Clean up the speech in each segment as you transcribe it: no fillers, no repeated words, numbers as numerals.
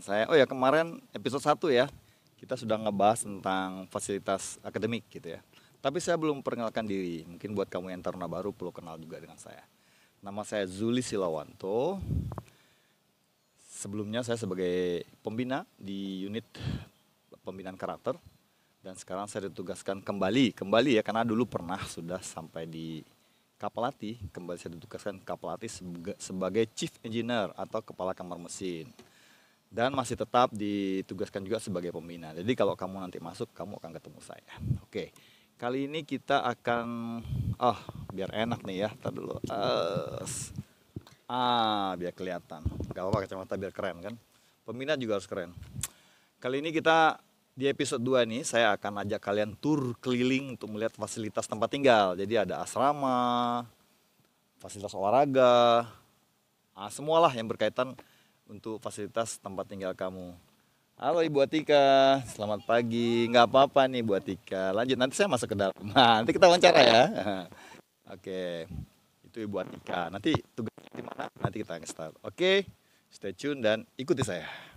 saya. Oh ya, kemarin episode 1 ya, kita sudah ngebahas tentang fasilitas akademik gitu ya. Tapi saya belum perkenalkan diri. Mungkin buat kamu yang taruna baru perlu kenal juga dengan saya. Nama saya Zuli Silawanto. Sebelumnya saya sebagai pembina di unit pembinaan karakter. Dan sekarang saya ditugaskan kembali ya, karena dulu pernah sudah sampai di Kapalati, kembali saya ditugaskan Kapalati sebagai Chief Engineer atau Kepala Kamar Mesin. Dan masih tetap ditugaskan juga sebagai pembina. Jadi kalau kamu nanti masuk, kamu akan ketemu saya. Oke, kali ini kita akan, biar enak nih ya, tar dulu. Biar kelihatan. Gak apa-apa kacamata biar keren kan. Pembina juga harus keren. Kali ini kita di episode 2 nih, saya akan ajak kalian tur keliling untuk melihat fasilitas tempat tinggal. Jadi ada asrama, fasilitas olahraga, semualah yang berkaitan untuk fasilitas tempat tinggal kamu. Halo Ibu Atika, selamat pagi. Nggak apa-apa nih Bu Atika, lanjut nanti saya masuk ke dalam. Nah, nanti kita wawancara ya. Oke, itu Ibu Atika. Nanti tugasnya di mana? Nanti kita akan start. Oke, stay tune dan ikuti saya.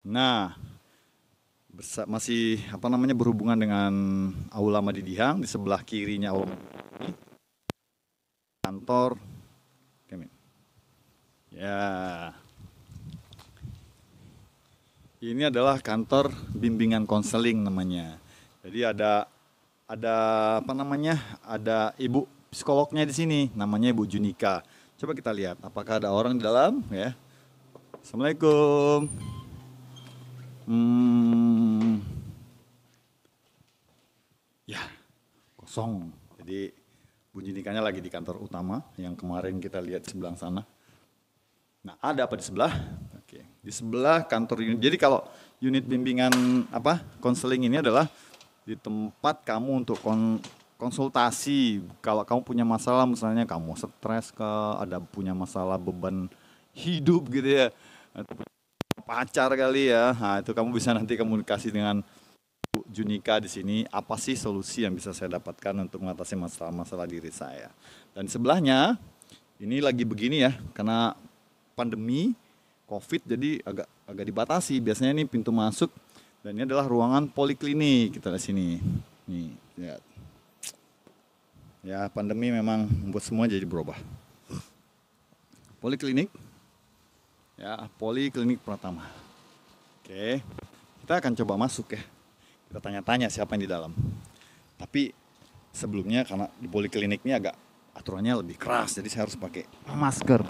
Nah, masih berhubungan dengan Aula Madidihang. Di sebelah kirinya Aula Madidihang, kantor ya. Ini adalah kantor bimbingan konseling namanya. Jadi ada ibu psikolognya di sini, namanya Ibu Junika. Coba kita lihat apakah ada orang di dalam ya. Assalamualaikum. Ya, kosong. Jadi Bu Junikanya lagi di kantor utama yang kemarin kita lihat di sebelah sana. Nah, ada apa di sebelah? Oke, di sebelah kantor unit. Jadi kalau unit bimbingan konseling ini adalah di tempat kamu untuk konsultasi. Kalau kamu punya masalah, misalnya kamu stres ada punya masalah beban hidup gitu ya, pacar kali ya. Nah, itu kamu bisa nanti komunikasi dengan Bu Junika di sini. Apa sih solusi yang bisa saya dapatkan untuk mengatasi masalah-masalah diri saya? Dan sebelahnya ini lagi begini ya, karena pandemi COVID jadi agak dibatasi. Biasanya ini pintu masuk dan ini adalah ruangan poliklinik. Kita lihat sini. Nih, lihat. Ya, pandemi memang membuat semua jadi berubah. Poliklinik. Ya, Poliklinik Pratama. Oke, kita akan coba masuk ya. Kita tanya-tanya siapa yang di dalam. Tapi sebelumnya karena di poliklinik ini agak aturannya lebih keras, jadi saya harus pakai masker.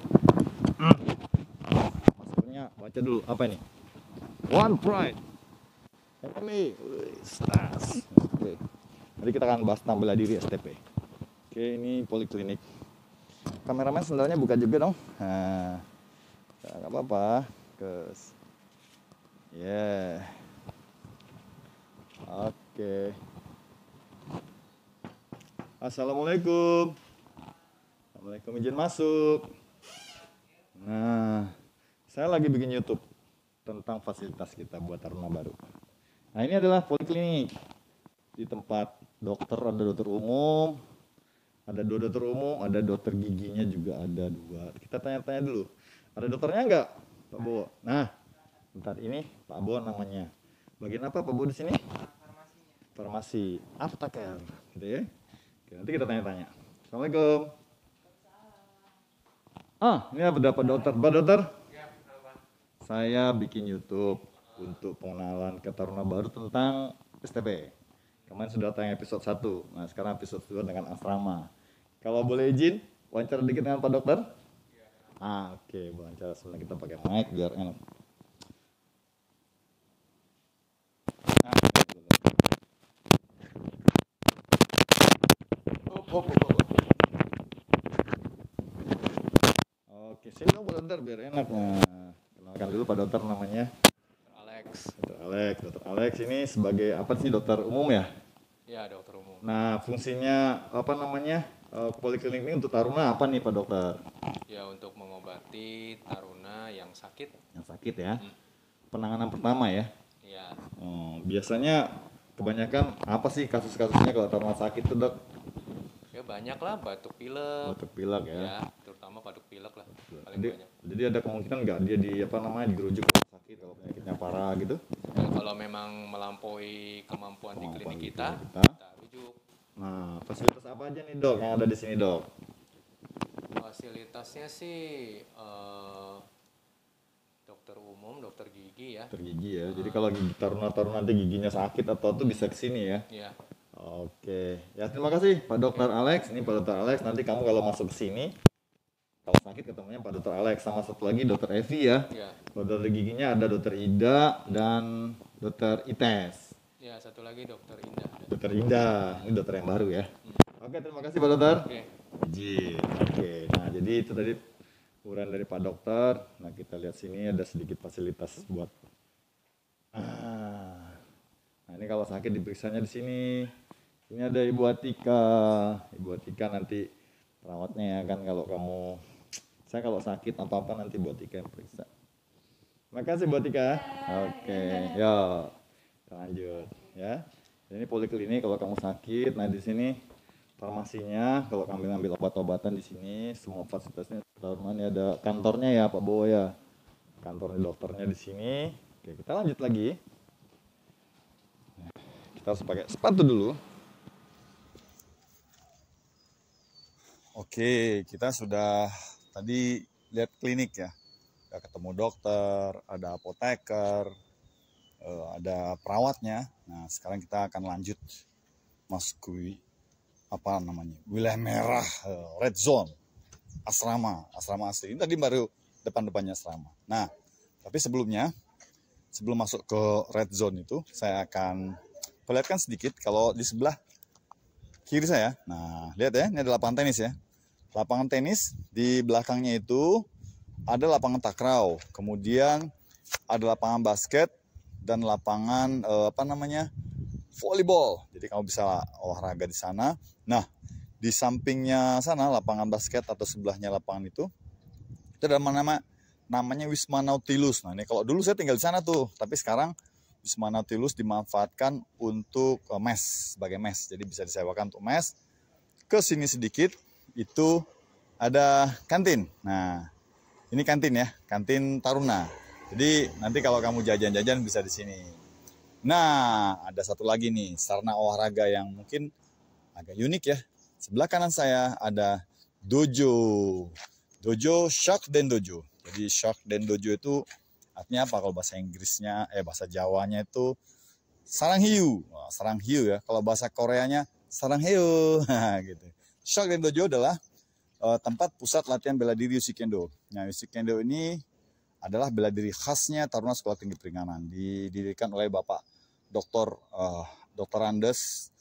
Maskernya baca dulu apa ini? One Pride. Family. Oke. Nanti kita akan bahas tentang bela diri STP. Oke, ini poliklinik. Kameramen sendalnya buka juga dong. Nah. Gak apa-apa, Oke. Assalamualaikum. Izin masuk. Nah, saya lagi bikin YouTube tentang fasilitas kita buat taruna baru. Nah, ini adalah poliklinik. Di tempat dokter ada dokter umum, ada 2 dokter umum, ada dokter giginya juga ada 2. Kita tanya-tanya dulu. Ada dokternya enggak, Pak Bo? Nah, bentar, ini Pak Bo namanya. Bagian apa Pak Bo di sini? Farmasi. Apteker, gitu ya. Oke, nanti kita tanya-tanya. Assalamualaikum. Ini ada Pak Dokter. Pak Dokter? Saya bikin YouTube untuk pengenalan ke taruna baru tentang STP. Kemarin sudah tayang episode 1. Nah, sekarang episode 2 dengan asrama. Kalau boleh izin, wawancara dikit dengan Pak Dokter? Oke, wawancara sebentar, kita pakai mic biar enak. Oke, sini dong Pak Dokter biar enak. Nah, kenalkan dulu Pak Dokter namanya Alex. Dokter Alex ini sebagai apa sih, dokter umum ya? Ya, dokter umum. Nah, fungsinya apa namanya? Poliklinik ini untuk taruna apa nih Pak Dokter? Ya, untuk mengobati taruna yang sakit. Yang sakit ya. Penanganan pertama ya. Ya, Biasanya kebanyakan apa sih kasus-kasusnya kalau taruna sakit tuh Dok? ya banyak lah, batuk pilek. Batuk pilek ya. Ya, terutama batuk pilek lah, paling Jadi, banyak. jadi ada kemungkinan nggak dia di apa namanya dirujuk ke rumah sakit kalau penyakitnya parah gitu? Ya, kalau memang melampaui kemampuan di klinik kita rujuk. Nah, fasilitas apa aja nih Dok yang ada di sini Dok? Fasilitasnya sih dokter umum, dokter gigi ya. Dokter gigi ya. Jadi kalau taruna-taruna nanti giginya sakit atau tuh bisa kesini ya. Ya, Oke, ya terima kasih Pak Dokter Alex. Ini Pak Dokter Alex. Nanti kamu kalau masuk ke sini, kalau sakit ketemunya Pak Dokter Alex sama satu lagi Dokter Evi ya. ya, Dokter giginya ada Dokter Ida dan Dokter Ites. ya, satu lagi dokter Indah. Dokter Indah, ini dokter yang baru ya. Oke, terima kasih Pak Dokter. Oke. Izin. Oke, nah jadi itu tadi uraian dari Pak Dokter. Nah kita lihat sini ada sedikit fasilitas buat. Nah ini kalau sakit diperiksanya di sini. Ini ada Ibu Atika. Ibu Atika nanti perawatnya ya kan kalau kamu. Saya kalau sakit apa-apa nanti Bu Atika yang periksa. Makasih Bu Atika. Oke, ya lanjut ya. Ini poliklinik kalau kamu sakit. Nah di sini farmasinya kalau kamu ngambil obat-obatan di sini semua fasilitasnya ini ada kantornya ya Pak Bowo ya. Kantornya dokternya di sini. Oke, kita lanjut lagi. Kita harus pakai sepatu dulu. Oke, kita sudah tadi lihat klinik ya. Udah ketemu dokter, ada apoteker, ada perawatnya. Nah, sekarang kita akan lanjut masuk ke apa namanya? Wilayah merah, red zone. Asrama asli. Ini tadi baru depan-depannya asrama. Nah, tapi sebelum masuk ke red zone itu, saya akan perlihatkan sedikit kalau di sebelah kiri saya. Nah, lihat ya, ini ada lapangan tenis ya. Lapangan tenis di belakangnya itu ada lapangan takraw, kemudian ada lapangan basket dan lapangan volleyball. Jadi kamu bisa olahraga di sana. Nah, di sampingnya sana lapangan basket atau sebelahnya lapangan itu ada namanya Wisma Nautilus. Nah, ini kalau dulu saya tinggal di sana tuh, tapi sekarang Wisma Nautilus dimanfaatkan untuk sebagai mes. Jadi bisa disewakan untuk mes. Ke sini sedikit itu ada kantin. Nah, ini kantin ya, kantin Taruna. Jadi nanti kalau kamu jajan-jajan bisa di sini. Nah, ada satu lagi nih, sarana olahraga yang mungkin agak unik ya. Sebelah kanan saya ada dojo. Dojo Shark Den Dojo. Jadi Shark Den Dojo itu artinya apa kalau bahasa Inggrisnya, bahasa Jawanya itu sarang hiu. Wah, sarang hiu ya. Kalau bahasa Koreanya sarang hiu. Gitu. Shark Den Dojo adalah tempat pusat latihan bela diri Usi Kendo. Nah, Usi Kendo ini adalah bela diri khasnya Taruna Sekolah Tinggi Peringatan. Didirikan oleh Bapak Dr. Andes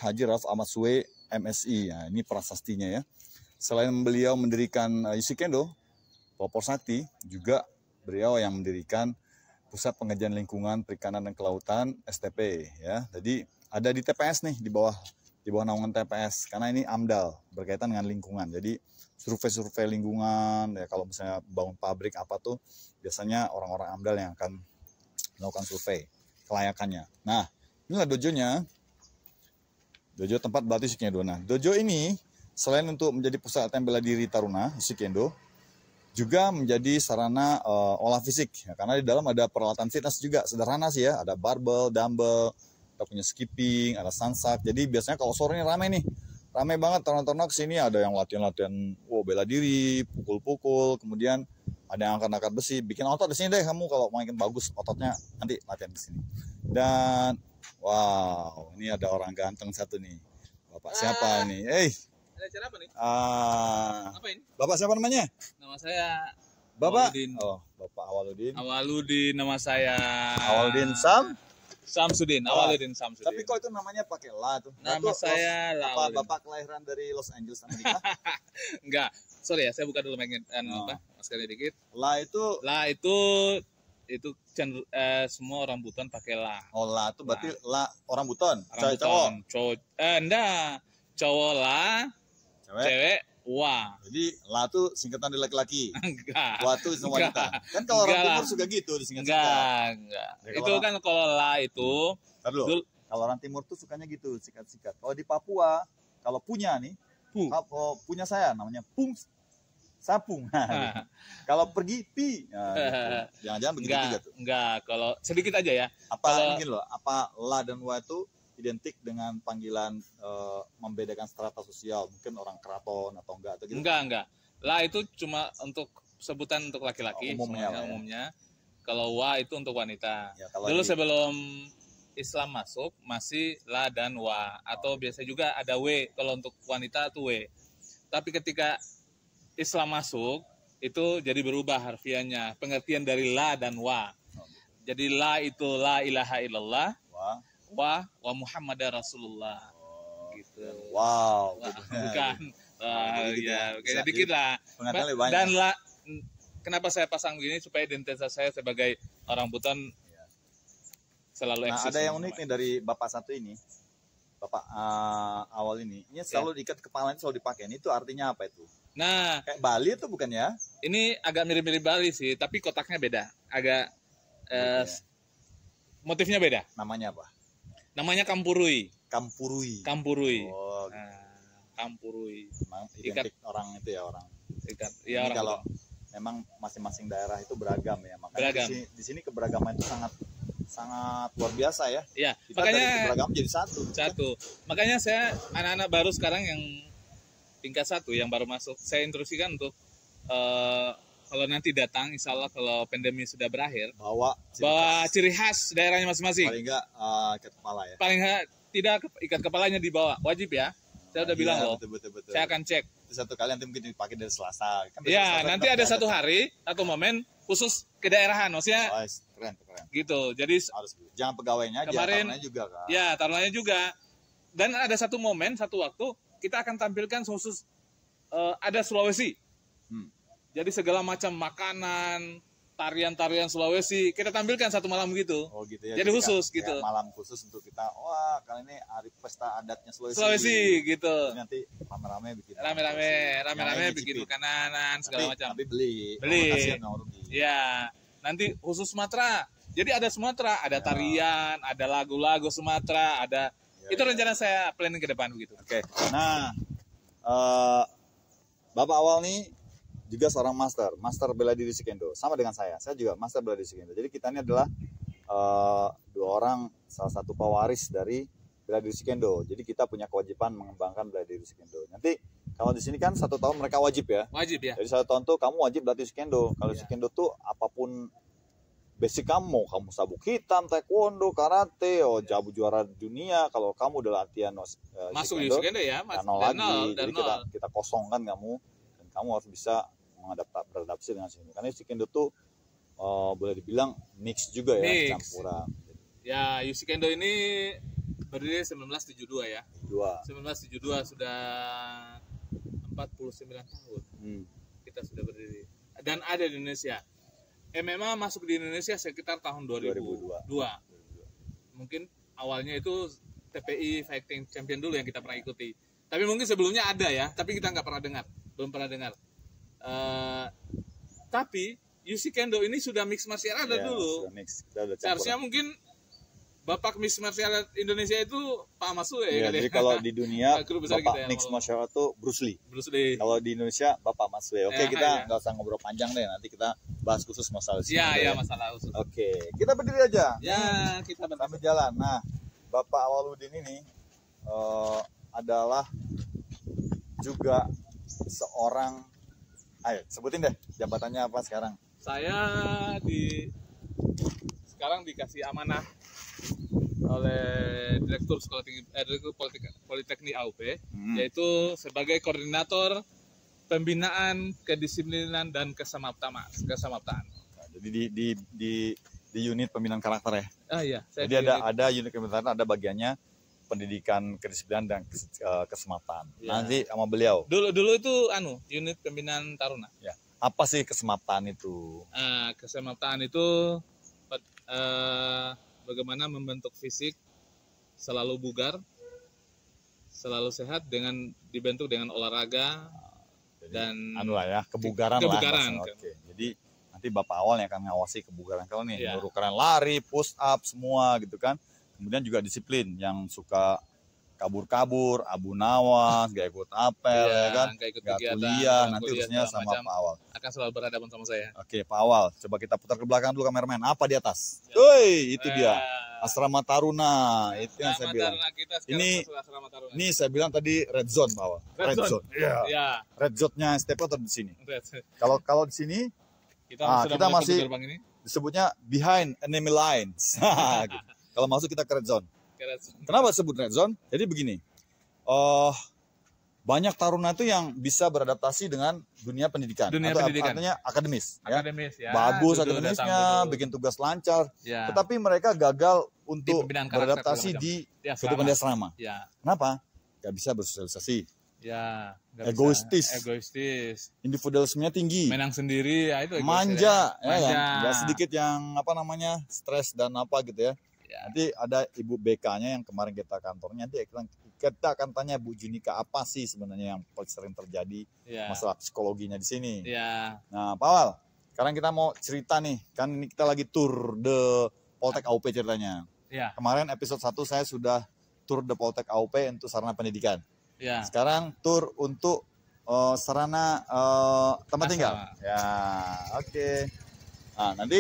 Haji Rauf Ahmad Suwe MSI. Nah, ini prasastinya ya. Selain beliau mendirikan Usi Kendo, Popor Sakti juga beliau yang mendirikan Pusat Pengajian Lingkungan Perikanan dan Kelautan STP ya. Jadi ada di TPS nih di bawah naungan TPS karena ini AMDAL berkaitan dengan lingkungan. Jadi survei lingkungan ya, kalau misalnya bangun pabrik apa tuh biasanya orang-orang AMDAL yang akan melakukan survei kelayakannya. Nah, inilah dojonya. Dojo tempat berlatih Usi Kendo. Nah, dojo ini selain untuk menjadi pusat latihan bela diri Taruna Usi Kendo, juga menjadi sarana olah fisik ya, karena di dalam ada peralatan fitness juga sederhana sih ya, ada barbel, dumbbell, kita punya skipping, ada sunsack. Jadi biasanya kalau sore ini ramai banget taruna-taruna kesini, ada yang latihan bela diri, pukul-pukul, kemudian ada yang angkat-angkat besi, bikin otot di sini deh kamu kalau makin bagus ototnya nanti latihan di sini. Dan wow, ini ada orang ganteng satu nih, Bapak siapa nih? Ada acara apa nih? Ngapain? Bapak siapa namanya? Nama saya Bapak? Awaludin. Oh, Bapak Awaludin. Awaludin nama saya. Awaludin Samsudin. Awaludin Samsudin. Tapi kok itu namanya pakai la tuh? Nama saya apa Bapak kelahiran dari Los Angeles, Amerika? Enggak. Sorry ya, saya buka dulu maskernya dikit. La itu itu semua orang buton pakai la. Oh, la itu berarti la orang buton, Orang cowok. buton. Enggak. Cowok la, cewek wa. Jadi la tuh singkatan dari laki-laki. Enggak. Wa tuh semua wanita. Kan kalau orang Enggak timur lah. suka gitu disingkat-singkat. Enggak. Ya, Itu kan kalau la itu Ntar dulu. Kalau orang timur tuh sukanya gitu, sikat-sikat. Kalau di Papua, kalau punya nih, kalau punya saya namanya pung, sapung. Kalau pergi pi. Nah, gitu. Jangan-jangan begitu juga tuh. Enggak, kalau sedikit aja ya. Apa mungkin loh, apa la dan wa itu identik dengan panggilan membedakan strata sosial, mungkin orang keraton atau enggak atau gitu? Enggak. La itu cuma untuk sebutan untuk laki-laki Umumnya, semuanya, ya. umumnya. Kalau wa itu untuk wanita. Ya, kalau Dulu sebelum Islam masuk masih la dan wa, atau biasa juga ada w kalau untuk wanita tuh w. Tapi ketika Islam masuk itu jadi berubah harfiahnya, pengertian dari la dan wa. Jadi la itu la ilaha illallah, wa Muhammadar Rasulullah. Gitu. Wow. Bukan. Gitu Ya, ya. kayak dikit lah. Pengertian lebih banyak. Dan la, kenapa saya pasang begini supaya identitas saya sebagai orang buton selalu eksis. Nah, ada yang unik nih dari bapak satu ini, bapak awal ini selalu diikat kepala, ini selalu dipakai. Ini itu artinya apa itu? Nah, Kayak Bali itu bukan ya? ini agak mirip-mirip Bali sih, tapi kotaknya beda. Agak motifnya beda. Namanya apa? Namanya kampurui. Kampurui. Nah, Oh, kampurui. memang identik orang itu ya, orang. Ikat. Ini Ya, orang kalau buton. memang masing-masing daerah itu beragam ya, makanya Beragam. di sini keberagaman itu sangat luar biasa ya. Iya, Kita makanya dari keberagaman jadi satu. Makanya saya anak-anak baru sekarang yang tingkat 1 yang baru masuk, saya instruksikan untuk kalau nanti datang, insya Allah kalau pandemi sudah berakhir, Bawa ciri khas daerahnya masing-masing. paling enggak ikat kepala ya. Paling tidak ikat kepalanya dibawa, wajib ya. Saya udah bilang loh, Betul. saya akan cek. Itu satu kali nanti mungkin dipakai dari Selasa. Kan besok Ya, Selasa nanti kita ada pakai satu hari atau momen khusus kedaerahan, maksudnya Oh, keren. gitu. Jadi Harus jangan pegawainya aja, Kemarin- taruhannya juga kan. ya taruhannya juga. Dan ada satu momen, satu waktu kita akan tampilkan khusus ada Sulawesi. Jadi segala macam makanan, tarian-tarian Sulawesi kita tampilkan satu malam gitu. Oh gitu ya. Jadi khusus kayak gitu. malam khusus untuk kita. Wah, kali ini hari pesta adatnya Sulawesi gitu. Jadi nanti rame-rame bikin. Rame-rame Nyampe bikin cicipin. makanan segala macam. Tapi beli. Beli. Kasihan nggak rugi. Ya, nanti khusus Sumatera. Jadi ada Sumatera, ada tarian, ada lagu-lagu Sumatera, ada itu rencana saya planning ke depan begitu. Oke. Nah, Bapak awal nih juga seorang master bela diri Shikendo, sama dengan saya juga master bela diri Shikendo. Jadi kita ini adalah dua orang, salah satu pewaris dari bela diri Shikendo. Jadi kita punya kewajiban mengembangkan bela diri Shikendo. Nanti kalau di sini kan 1 tahun mereka wajib ya. Wajib ya. Jadi 1 tahun tuh kamu wajib berlatih Shikendo. Kalau Iya. Shikendo tuh apapun basic kamu sabuk hitam, taekwondo, karate, jabu juara dunia. Kalau kamu udah latihan Masuk di Shikendo, Shikendo ya, Mas. nol Dan lagi. Jadi nol. kita kosongkan kamu, dan kamu harus bisa beradaptasi dengan Shikendo. Karena Shikendo tuh boleh dibilang mix juga ya, Mix. campuran. Ya, Yusikendo ini berdiri 1972 ya. 1972 sudah 49 tahun kita sudah berdiri. Dan ada di Indonesia. MMA masuk di Indonesia sekitar tahun 2002. Mungkin awalnya itu TPI Fighting Champion dulu yang kita pernah ikuti. Tapi mungkin sebelumnya ada ya, tapi kita nggak pernah dengar, belum pernah dengar. Tapi Yusikendo ini sudah mix martial art Ya, dulu. sudah mix. Kita udah Seharusnya campuran. mungkin Bapak mix martial art Indonesia itu Pak Masue Ya, kali jadi ya. kalau di dunia Guru besar Bapak kita ya, mix kalau- martial art tuh Bruce Lee. Bruce Lee. Kalau di Indonesia Bapak Maswe. Oke, Ya, kita ya. nggak usah ngobrol panjang deh. Nanti kita bahas khusus masalah Ya, Shikendo ya masalah khusus. Oke, kita berdiri aja. Ya, kita Sambil jalan. Nah, Bapak Awaludin ini adalah juga seorang, ayo sebutin deh jabatannya apa sekarang. Saya sekarang dikasih amanah oleh Direktur Sekolah Tinggi Direktur Politeknik AUP, yaitu sebagai koordinator pembinaan kedisiplinan dan kesamaptaan. Nah, jadi di unit pembinaan karakter ya. Ah iya, Jadi ada unit pembinaan, ada bagiannya pendidikan kedisiplinan dan kesemaptaan. Ya. Nanti sama beliau. Dulu itu unit pembinaan taruna. Ya. Apa sih kesemaptaan itu? Kesamaptaan itu bagaimana membentuk fisik selalu bugar, selalu sehat dengan dibentuk dengan olahraga dan anu lah ya, kebugaran kebugaran. lah. Oke. Jadi nanti Bapak Awal yang akan ngawasi kebugaran kalau nih, Iya. nyuruh kalian lari, push up semua gitu kan. Kemudian juga disiplin, yang suka kabur-kabur, abu nawas, gak ikut apel Iya, ya kan, nggak ikut gak kegiatan, kuliah, nggak nanti kuliah, urusannya segala sama macam. Pak Awal. Akan selalu berhadapan sama saya. Oke, Pak Awal, coba kita putar ke belakang dulu kameramen. Apa di atas? Woi, itu dia. Asrama Taruna, itu yang saya bilang. Kita Ini- Asrama Taruna. Ini saya bilang tadi red zone, Pak Awal. Red zone. Iya. Ya, Red zone-nya step atau di sini. red zone. Kalau di sini Kita kita mau masih- gerbang ini. disebutnya behind enemy lines. Gitu. Kalau masuk kita ke red zone. Ke red zone. Kenapa disebut red zone? Jadi begini, banyak taruna itu yang bisa beradaptasi dengan dunia pendidikan. Dunia atau pendidikan. artinya akademis. Ya. Akademis ya. Bagus duduk, akademisnya, datang duduk. bikin tugas lancar. Ya. Tetapi mereka gagal untuk pembinaan karakter beradaptasi segala di Ya, kehidupan di asrama. Ya, Kenapa? Gak bisa bersosialisasi. ya. nggak Egoistis. bisa. Egoistis. Individualismenya tinggi. Menang sendiri, ya itu egois Manja, ya Manja. kan? Gak sedikit yang apa namanya stres dan apa gitu ya. Ya. Nanti ada Ibu BK-nya yang kemarin kita kantornya, nanti kita akan tanya Bu Junika apa sih sebenarnya yang paling sering terjadi Ya. masalah psikologinya di sini. Ya. Nah, Pak Awal, sekarang kita mau cerita nih, kan ini kita lagi tour de Poltek AUP ceritanya. Ya. Kemarin episode 1 saya sudah tour de Poltek AUP untuk sarana pendidikan. Ya. Sekarang tour untuk sarana tempat tinggal. Asrama. Ya, oke. Nah, nanti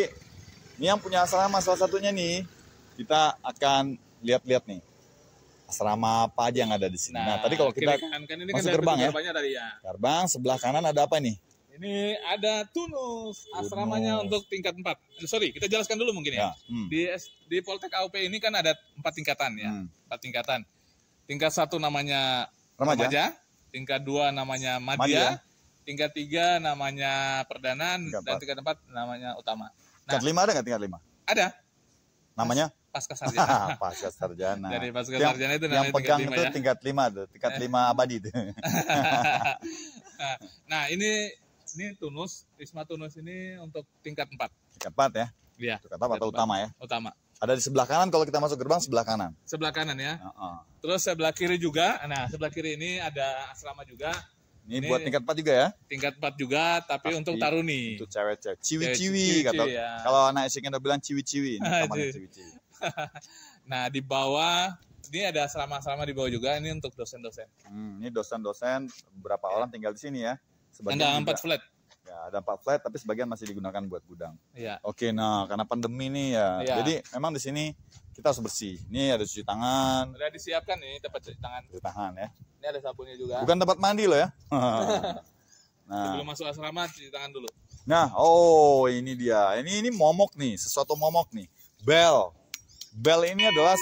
ini yang punya asrama salah satunya nih, kita akan lihat-lihat nih asrama apa aja yang ada di sini. Nah, tadi kalau kita kiri kanan, kan ini masuk kan gerbang ya. gerbangnya tadi ya. gerbang sebelah kanan ada apa nih? Ini ada Tunus, asramanya Tunus. untuk tingkat 4. Sorry, kita jelaskan dulu mungkin ya. Ya, Di Poltek AUP ini kan ada 4 tingkatan ya. 4 tingkatan. Tingkat 1 namanya remaja. remaja, tingkat 2 namanya Madya. madya, tingkat 3 namanya perdana, Tingkat dan 4. tingkat 4 namanya utama. Tingkat 5 ada nggak tingkat 5? Ada Namanya pasca sarjana. pasca sarjana. Dari pasca Yang- sarjana itu yang namanya tingkat pegang 5 itu ya. tingkat 5 tuh, tingkat 5 abadi itu. Nah, ini Tunus, Wisma Tunus ini untuk tingkat 4. Tingkat 4 ya. Iya. Tingkat 4 atau utama ya. Utama. Ada di sebelah kanan kalau kita masuk gerbang sebelah kanan. Sebelah kanan ya. Heeh. Terus sebelah kiri juga. Nah, sebelah kiri ini ada asrama juga. Ini Ini- buat tingkat 4 juga ya. Tingkat 4 juga, tapi untuk taruni. Untuk cewek-cewek. Ciwi-ciwi Ciwi-ciwi, kata. ya. Kalau anak isiknya udah bilang ciwi-ciwi. Ini tamannya Aduh. ciwi-ciwi. Nah, di bawah ini ada asrama-asrama di bawah juga. Ini untuk dosen-dosen. Ini dosen-dosen beberapa orang tinggal di sini ya. Sebagian Ada juga- 4 flat. Ya, ada 4 flat tapi sebagian masih digunakan buat gudang. Iya. Oke, nah karena pandemi nih ya. Iya. Jadi memang di sini kita harus bersih. Ini ada cuci tangan, Udah disiapkan nih tempat cuci tangan. cuci tangan ya. Ini ada sabunnya juga. Bukan tempat mandi loh ya. Nah, Sebelum masuk asrama cuci tangan dulu. nah, oh ini dia. Ini momok nih, sesuatu momok nih. Bel. Bel ini adalah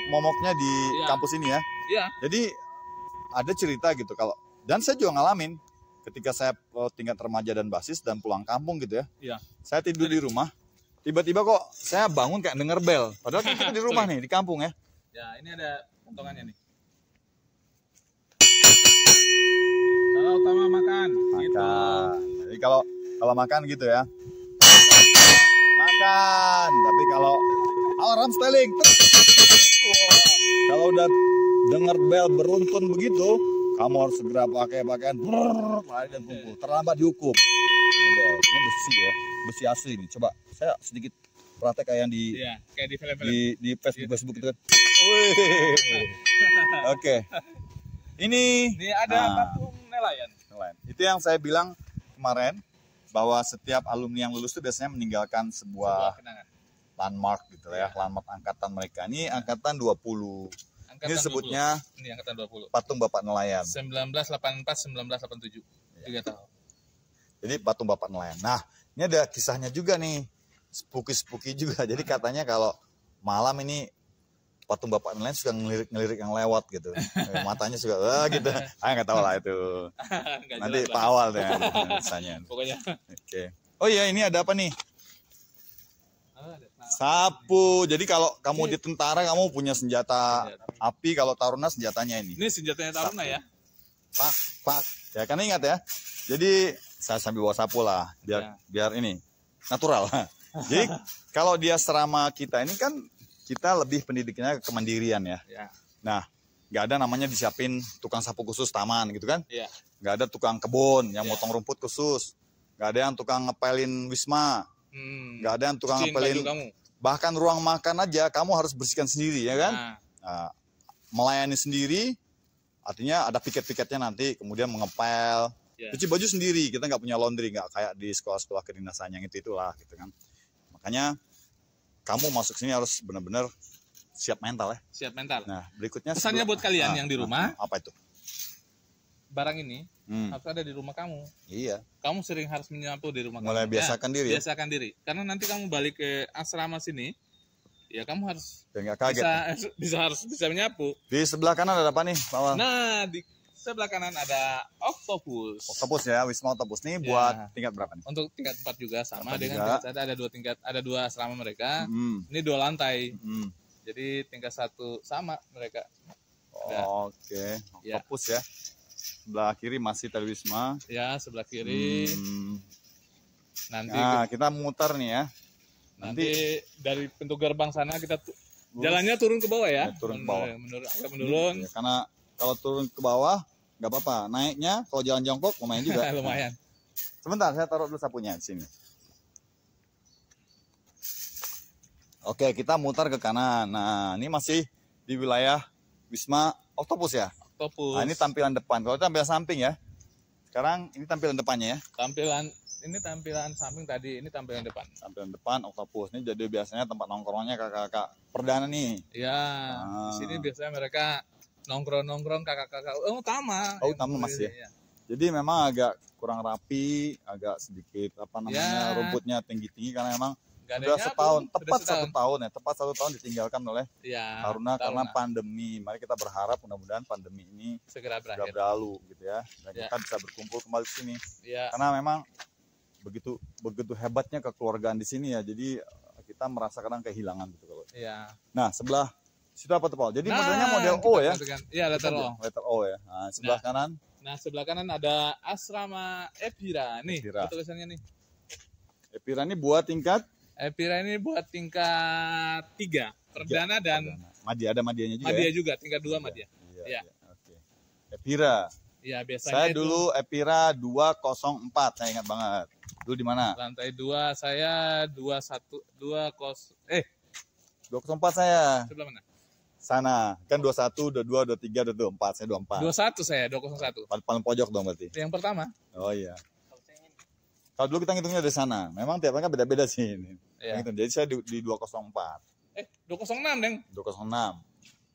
momoknya di Iya. kampus ini ya. Iya. Jadi ada cerita gitu kalau dan saya juga ngalamin ketika saya tingkat remaja dan basis dan pulang kampung gitu ya. Iya. Saya tidur di rumah, tiba-tiba kok saya bangun kayak denger bel. Padahal kan kita di rumah nih, di kampung ya. Ya, ini ada potongannya nih. Kalau utama makan. Gitu. Makan. Jadi kalau makan gitu ya. Makan. Tapi kalau alarm styling. Kalau udah denger bel beruntun begitu, kamu harus segera pakai pakaian lari dan kumpul. Terlambat dihukum. Ini besi ya, besi asli nih. Coba saya sedikit praktek kayak yang di Iya, kayak di film-film. di Facebook itu kan. Wih. Oke. Ini Ini ada patung nelayan. lain. Itu yang saya bilang kemarin bahwa setiap alumni yang lulus itu biasanya meninggalkan Sebuah sebuah kenangan. landmark gitu ya, landmark angkatan mereka. Ini angkatan 20. Angkatan Ini disebutnya 20. Ini angkatan 20. patung Bapak Nelayan. 1984 1987. 3 tahun. Jadi patung Bapak Nelayan. Nah, ini ada kisahnya juga nih. Spooky-spooky juga. Jadi katanya kalau malam ini patung Bapak Nelayan suka ngelirik-ngelirik yang lewat gitu. Matanya suka gitu. Nggak tahu lah itu. Nggak Nanti jelas Pak lah. Awal deh kisahnya. Pokoknya. Oke. Oh iya, ini ada apa nih? Ada. Nah, Sapu. Jadi kalau kamu di tentara kamu punya senjata api, kalau taruna senjatanya ini. ini senjatanya Taruna ya. Pak, pak. Ya kan ingat ya. Jadi saya sambil bawa sapu lah, biar ini natural. Jadi kalau dia serama kita ini kan kita lebih pendidiknya ke kemandirian ya. Ya. Nah, nggak ada namanya disiapin tukang sapu khusus taman gitu kan? Iya. Nggak ada tukang kebun yang Ya. motong rumput khusus. Nggak ada yang tukang ngepelin wisma. Nggak ada yang tukang Cuciin ngepelin. baju kamu. Bahkan ruang makan aja kamu harus bersihkan sendiri ya kan? Nah, Nah, melayani sendiri, artinya ada piket-piketnya nanti, kemudian mengepel, Ya. cuci baju sendiri. Kita nggak punya laundry, nggak kayak di sekolah-sekolah kedinasan yang itulah gitu kan. Makanya kamu masuk sini harus benar-benar siap mental ya. siap mental. Nah, berikutnya Pesannya buat kalian yang di rumah, apa itu? barang ini Hmm, harus ada di rumah kamu. iya, Kamu sering harus menyapu di rumah mulai kamu. biasakan diri ya, Biasakan diri. Karena nanti kamu balik ke asrama sini, ya kamu harus biar nggak kaget. bisa menyapu. Di sebelah kanan ada apa nih, Bawang? Nah, di sebelah kanan ada oktopus. Oktopus ya, Wisma Oktopus nih Ya. buat tingkat berapa nih? Untuk tingkat 4 juga sama Tempat dengan juga. tingkat 1 ada 2 tingkat, ada 2 asrama mereka. Hmm, Ini 2 lantai. hmm. Jadi tingkat 1 sama mereka. Ada. Oke, Ya. Oktopus ya. Sebelah kiri masih tadi Wisma. Ya, sebelah kiri. Hmm. Nanti Nah, kita muter nih ya. nanti dari pintu gerbang sana kita jalannya turun ke bawah ya. Ya, turun ke bawah. Agak menurun. Ya, karena kalau turun ke bawah nggak apa-apa. Naiknya kalau jalan jongkok lumayan juga. Lumayan. Sebentar, saya taruh dulu sapunya di sini. Oke, kita mutar ke kanan. Nah, ini masih di wilayah Wisma Oktopus ya. Oktopus. Nah, ini tampilan depan. Kalau tampilan samping ya. Sekarang ini tampilan depannya ya. Tampilan samping tadi, ini tampilan depan. Tampilan depan Oktopus. Ini jadi biasanya tempat nongkrongnya kakak-kakak perdana nih. Ya, Ah. di sini biasanya mereka nongkrong kakak-kakak. Utama. Oh, utama Mas ya. Iya. Jadi memang agak kurang rapi, agak sedikit apa namanya Ya. rumputnya tinggi-tinggi karena memang Nggak ada sudah yang setahun, nyapu, tepat sudah 1 tahun ya, tepat 1 tahun ditinggalkan oleh Ya, Taruna karena Taruna. pandemi. Mari kita berharap mudah-mudahan pandemi ini segera sudah berakhir. berlalu gitu ya, dan Ya. kita bisa berkumpul kembali ke sini. Ya, Karena memang begitu hebatnya kekeluargaan di sini ya, jadi kita merasa kadang kehilangan gitu kalau. ya. Nah sebelah situ apa tuh Paul? Jadi modelnya model O ya? Iya, letter O. Letter O ya. Nah, sebelah kanan Nah, sebelah kanan ada asrama Epira. Nih, Epira. tulisannya nih. Epira ini buat tingkat Epira ini buat tingkat 3. Perdana dan Madya, ada Madyanya juga Madya ya? juga, tingkat 2 Madya. Iya, Iya. iya, oke. Epira. Ya, biasanya Saya itu dulu Epira 204, saya ingat banget. Dulu di mana? lantai 2, saya 204 saya. sebelah mana? Sana. Kan 21, 22, 23, 24. Saya 24. 21 saya, 201. Paling pojok dong berarti. Yang pertama. Oh iya. Kalau dulu kita ngitungnya dari sana. Memang tiap kan beda-beda sih ini. Ya. Ngitung. Jadi saya di 204. 206, Deng. 206.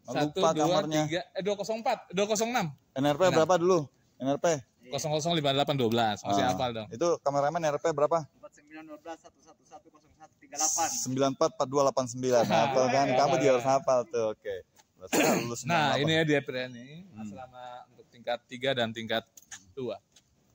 1 Lupa 2 kamarnya. 3 204, 206. NRP Nah. berapa dulu? NRP. 005812. Masih Ah, hafal dong. Itu kameramen NRP berapa? 4912 111 111 0138. 944289. Hafal kan? Kamu juga harus hafal tuh. Oke. Berarti saya lulus Nah, 98. ini ya di Epira ini asrama untuk tingkat 3 dan tingkat 2.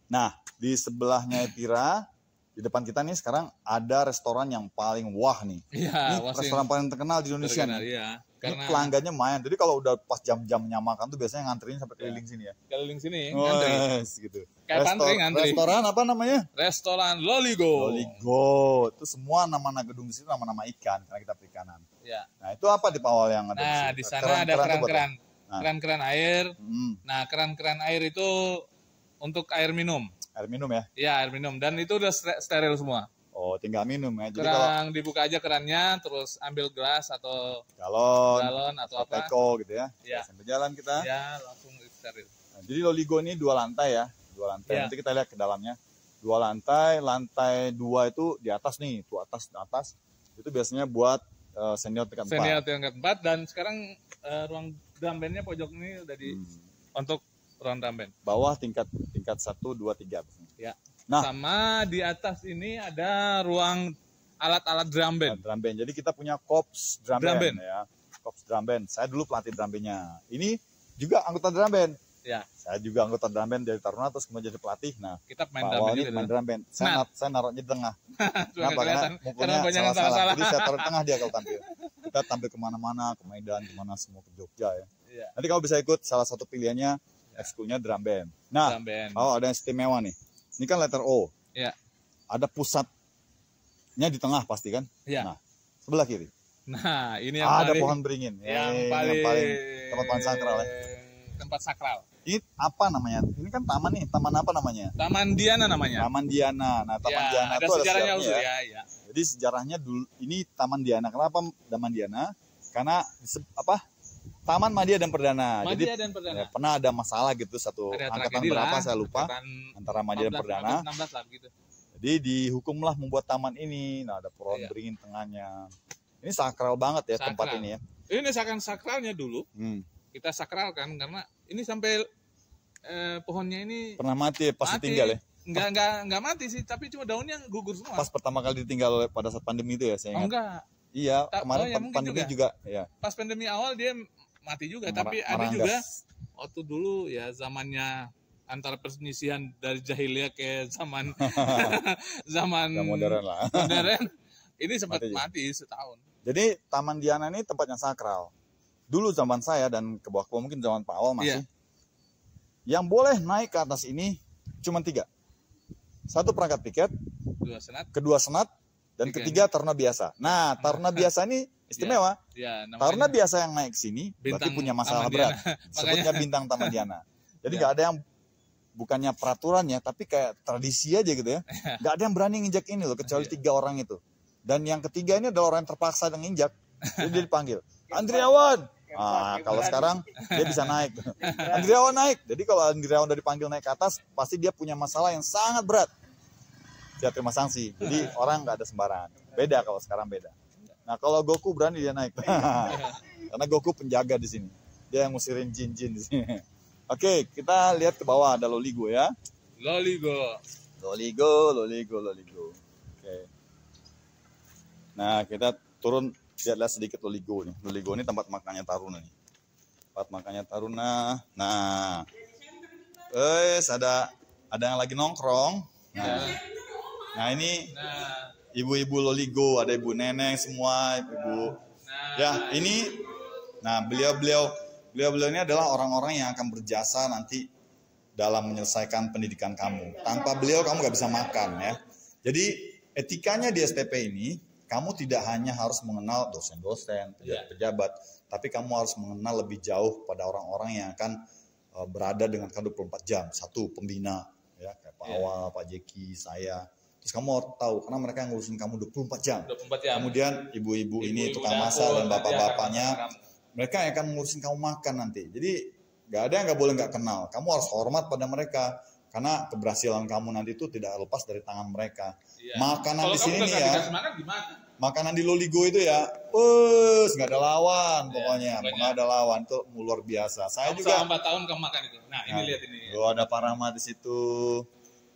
Nah, di sebelahnya Epira, di depan kita nih sekarang ada restoran yang paling wah nih. Iya, Ini restoran paling terkenal di Indonesia terkenal, nih. ya. Ini Karena pelanggannya lumayan. Jadi kalau udah pas jam-jamnya makan tuh biasanya nganterin sampai keliling sini ya. keliling sini ngantri. Wes, gitu. Kayak pantry ngantri. Restoran apa namanya? Restoran Loligo. Loligo. Itu semua nama-nama gedung di situ nama-nama ikan karena kita perikanan. Ya. Nah, itu apa di Pawal yang ada Nah, di di situ? sana ada Keran-keran itu buat keran-keran. Nah. Keran-keran air. apa? Hmm, Nah, keran-keran air itu untuk air minum. air minum ya. Ya, air minum. Dan itu udah steril semua. Oh, tinggal minum ya. Jadi kalau Kerang dibuka aja kerannya, terus ambil gelas atau galon, galon atau apa. teko gitu ya. Ya. Sampai jalan kita. Ya, langsung steril. Nah, jadi Loligo ini 2 lantai ya. 2 lantai. Ya. Nanti kita lihat ke dalamnya. 2 lantai, lantai 2 itu di atas nih, tuh atas. Itu biasanya buat senior tingkat 4. Senior tingkat 4 dan sekarang ruang drum bandnya pojok ini udah di untuk ruang drum band. Bawah tingkat 1, 2, 3. Ya. Nah. Sama di atas ini ada ruang alat-alat drum band. Drum band. Jadi kita punya Korps drum Drum band band. ya. Korps drum band. Saya dulu pelatih drum bandnya. Ini juga anggota drum band. Ya, Saya juga anggota drum band dari Taruna terus kemudian jadi pelatih. Nah, kita main Pak drum Awal band ini juga. main drum band. Saya naruhnya di tengah. Cuma Kenapa? Karena kelihatan, mukulnya karena banyak yang salah-salah. salah-salah. Jadi saya taruh di tengah dia kalau tampil. Kita tampil kemana-mana, ke Medan, kemana semua ke Jogja ya. Iya, Nanti kamu bisa ikut salah satu pilihannya ekskulnya drum band. Nah, drum band. oh ada yang istimewa nih. Ini kan letter O. Iya. Ada pusat Nya di tengah pasti kan? Ya. Nah, sebelah kiri. Nah, ini yang Ada paling, pohon beringin. yang Ini paling tempat paling sakral ya. tempat sakral. Ini apa namanya? Ini kan taman nih. Taman apa namanya? Taman Diana namanya. Taman Diana. Nah, Taman Ya, Diana ada itu ada sejarahnya sejarahnya usul ya. ya. Jadi sejarahnya dulu ini Taman Diana. Kenapa Taman Diana? Karena Taman Madya dan Perdana. Jadi Madya dan Perdana. ya, pernah ada masalah gitu satu Ada angkatan tragedi berapa lah, saya lupa angkatan antara Madya dan 14, Perdana. 16 lah gitu. Jadi dihukumlah membuat taman ini. Nah, ada pohon Iya. beringin tengahnya. Ini sakral banget ya tempat Sakral. ini ya. Ini misalkan sakralnya dulu, Hmm. kita sakralkan karena ini sampai pohonnya ini Pernah mati pas mati. ditinggal ya. Enggak mati sih, tapi cuma daunnya gugur semua. Pas pertama kali ditinggal pada saat pandemi itu ya saya Oh ingat. enggak, Iya, kemarin ya mungkin pandemi juga ya. pas pandemi awal dia mati juga, tapi ada Meranggas. juga waktu dulu ya zamannya antara perselisihan dari jahiliyah ke zaman zaman Yang modern lah. modern, ini sempat Mati juga. mati setahun. Jadi Taman Diana ini tempat yang sakral. Dulu zaman saya dan ke bawah mungkin zaman Pak Awal masih. Iya. Yang boleh naik ke atas ini cuma 3. Satu perangkat piket, Dua senat. kedua senat, dan Tiga ketiga taruna biasa. Nah, taruna biasa ini istimewa. Ya, Taruna namanya biasa yang naik sini berarti Bintang punya masalah Taman berat. Diana. Sebutnya bintang Taman Diana. Jadi Ya. nggak ada yang bukannya peraturannya, tapi kayak tradisi aja gitu ya. Nggak ada yang berani nginjak ini loh, kecuali 3 orang itu. Dan yang ketiga ini adalah orang yang terpaksa dan nginjak. Jadi dia dipanggil, Andriawan. Ah, kalau sekarang dia bisa naik. Andriawan naik. Jadi kalau Andriawan udah dipanggil naik ke atas, pasti dia punya masalah yang sangat berat. Dia terima sanksi. Jadi orang nggak ada sembarangan. Beda kalau sekarang beda. Nah kalau Goku berani dia naik. Karena Goku penjaga di sini. Dia yang ngusirin jin-jin di sini. Oke, kita lihat ke bawah ada Loligo ya. Loligo. Loligo. Oke. Nah, kita turun lihatlah sedikit Loligo nih. Loligo ini tempat makannya Taruna nih. Tempat makannya Taruna. Nah. Ada yang lagi nongkrong. Nah, ini Nah, ibu-ibu Loligo, ada ibu neneng semua, ibu. Ya, ini beliau ini adalah orang-orang yang akan berjasa nanti dalam menyelesaikan pendidikan kamu. Tanpa beliau kamu nggak bisa makan ya. Jadi etikanya di STP ini, kamu tidak hanya harus mengenal dosen-dosen, pejabat-pejabat, tapi kamu harus mengenal lebih jauh pada orang-orang yang akan berada dengan kamu 24 jam. Satu, pembina, ya kayak Pak Awal, Pak Jeki, saya. Terus kamu harus tahu, karena mereka yang ngurusin kamu 24 jam. 24 jam. Kemudian ibu-ibu ini, tukang dapur, masak dan bapak-bapaknya, nanti mereka yang akan ngurusin kamu makan nanti. Jadi nggak ada yang nggak boleh nggak kenal. Kamu harus hormat pada mereka. Karena keberhasilan kamu nanti itu tidak lepas dari tangan mereka. Iya. Makanan Kalau di sini kamu nih nggak ya, dikasih makan gimana? makanan di Loligo itu ya, nggak ada lawan pokoknya. Nggak ada lawan, itu luar biasa. Saya Kamu juga, selama 4 tahun kamu makan itu. Nah, ini lihat ini. ada Pak Rahmat di situ.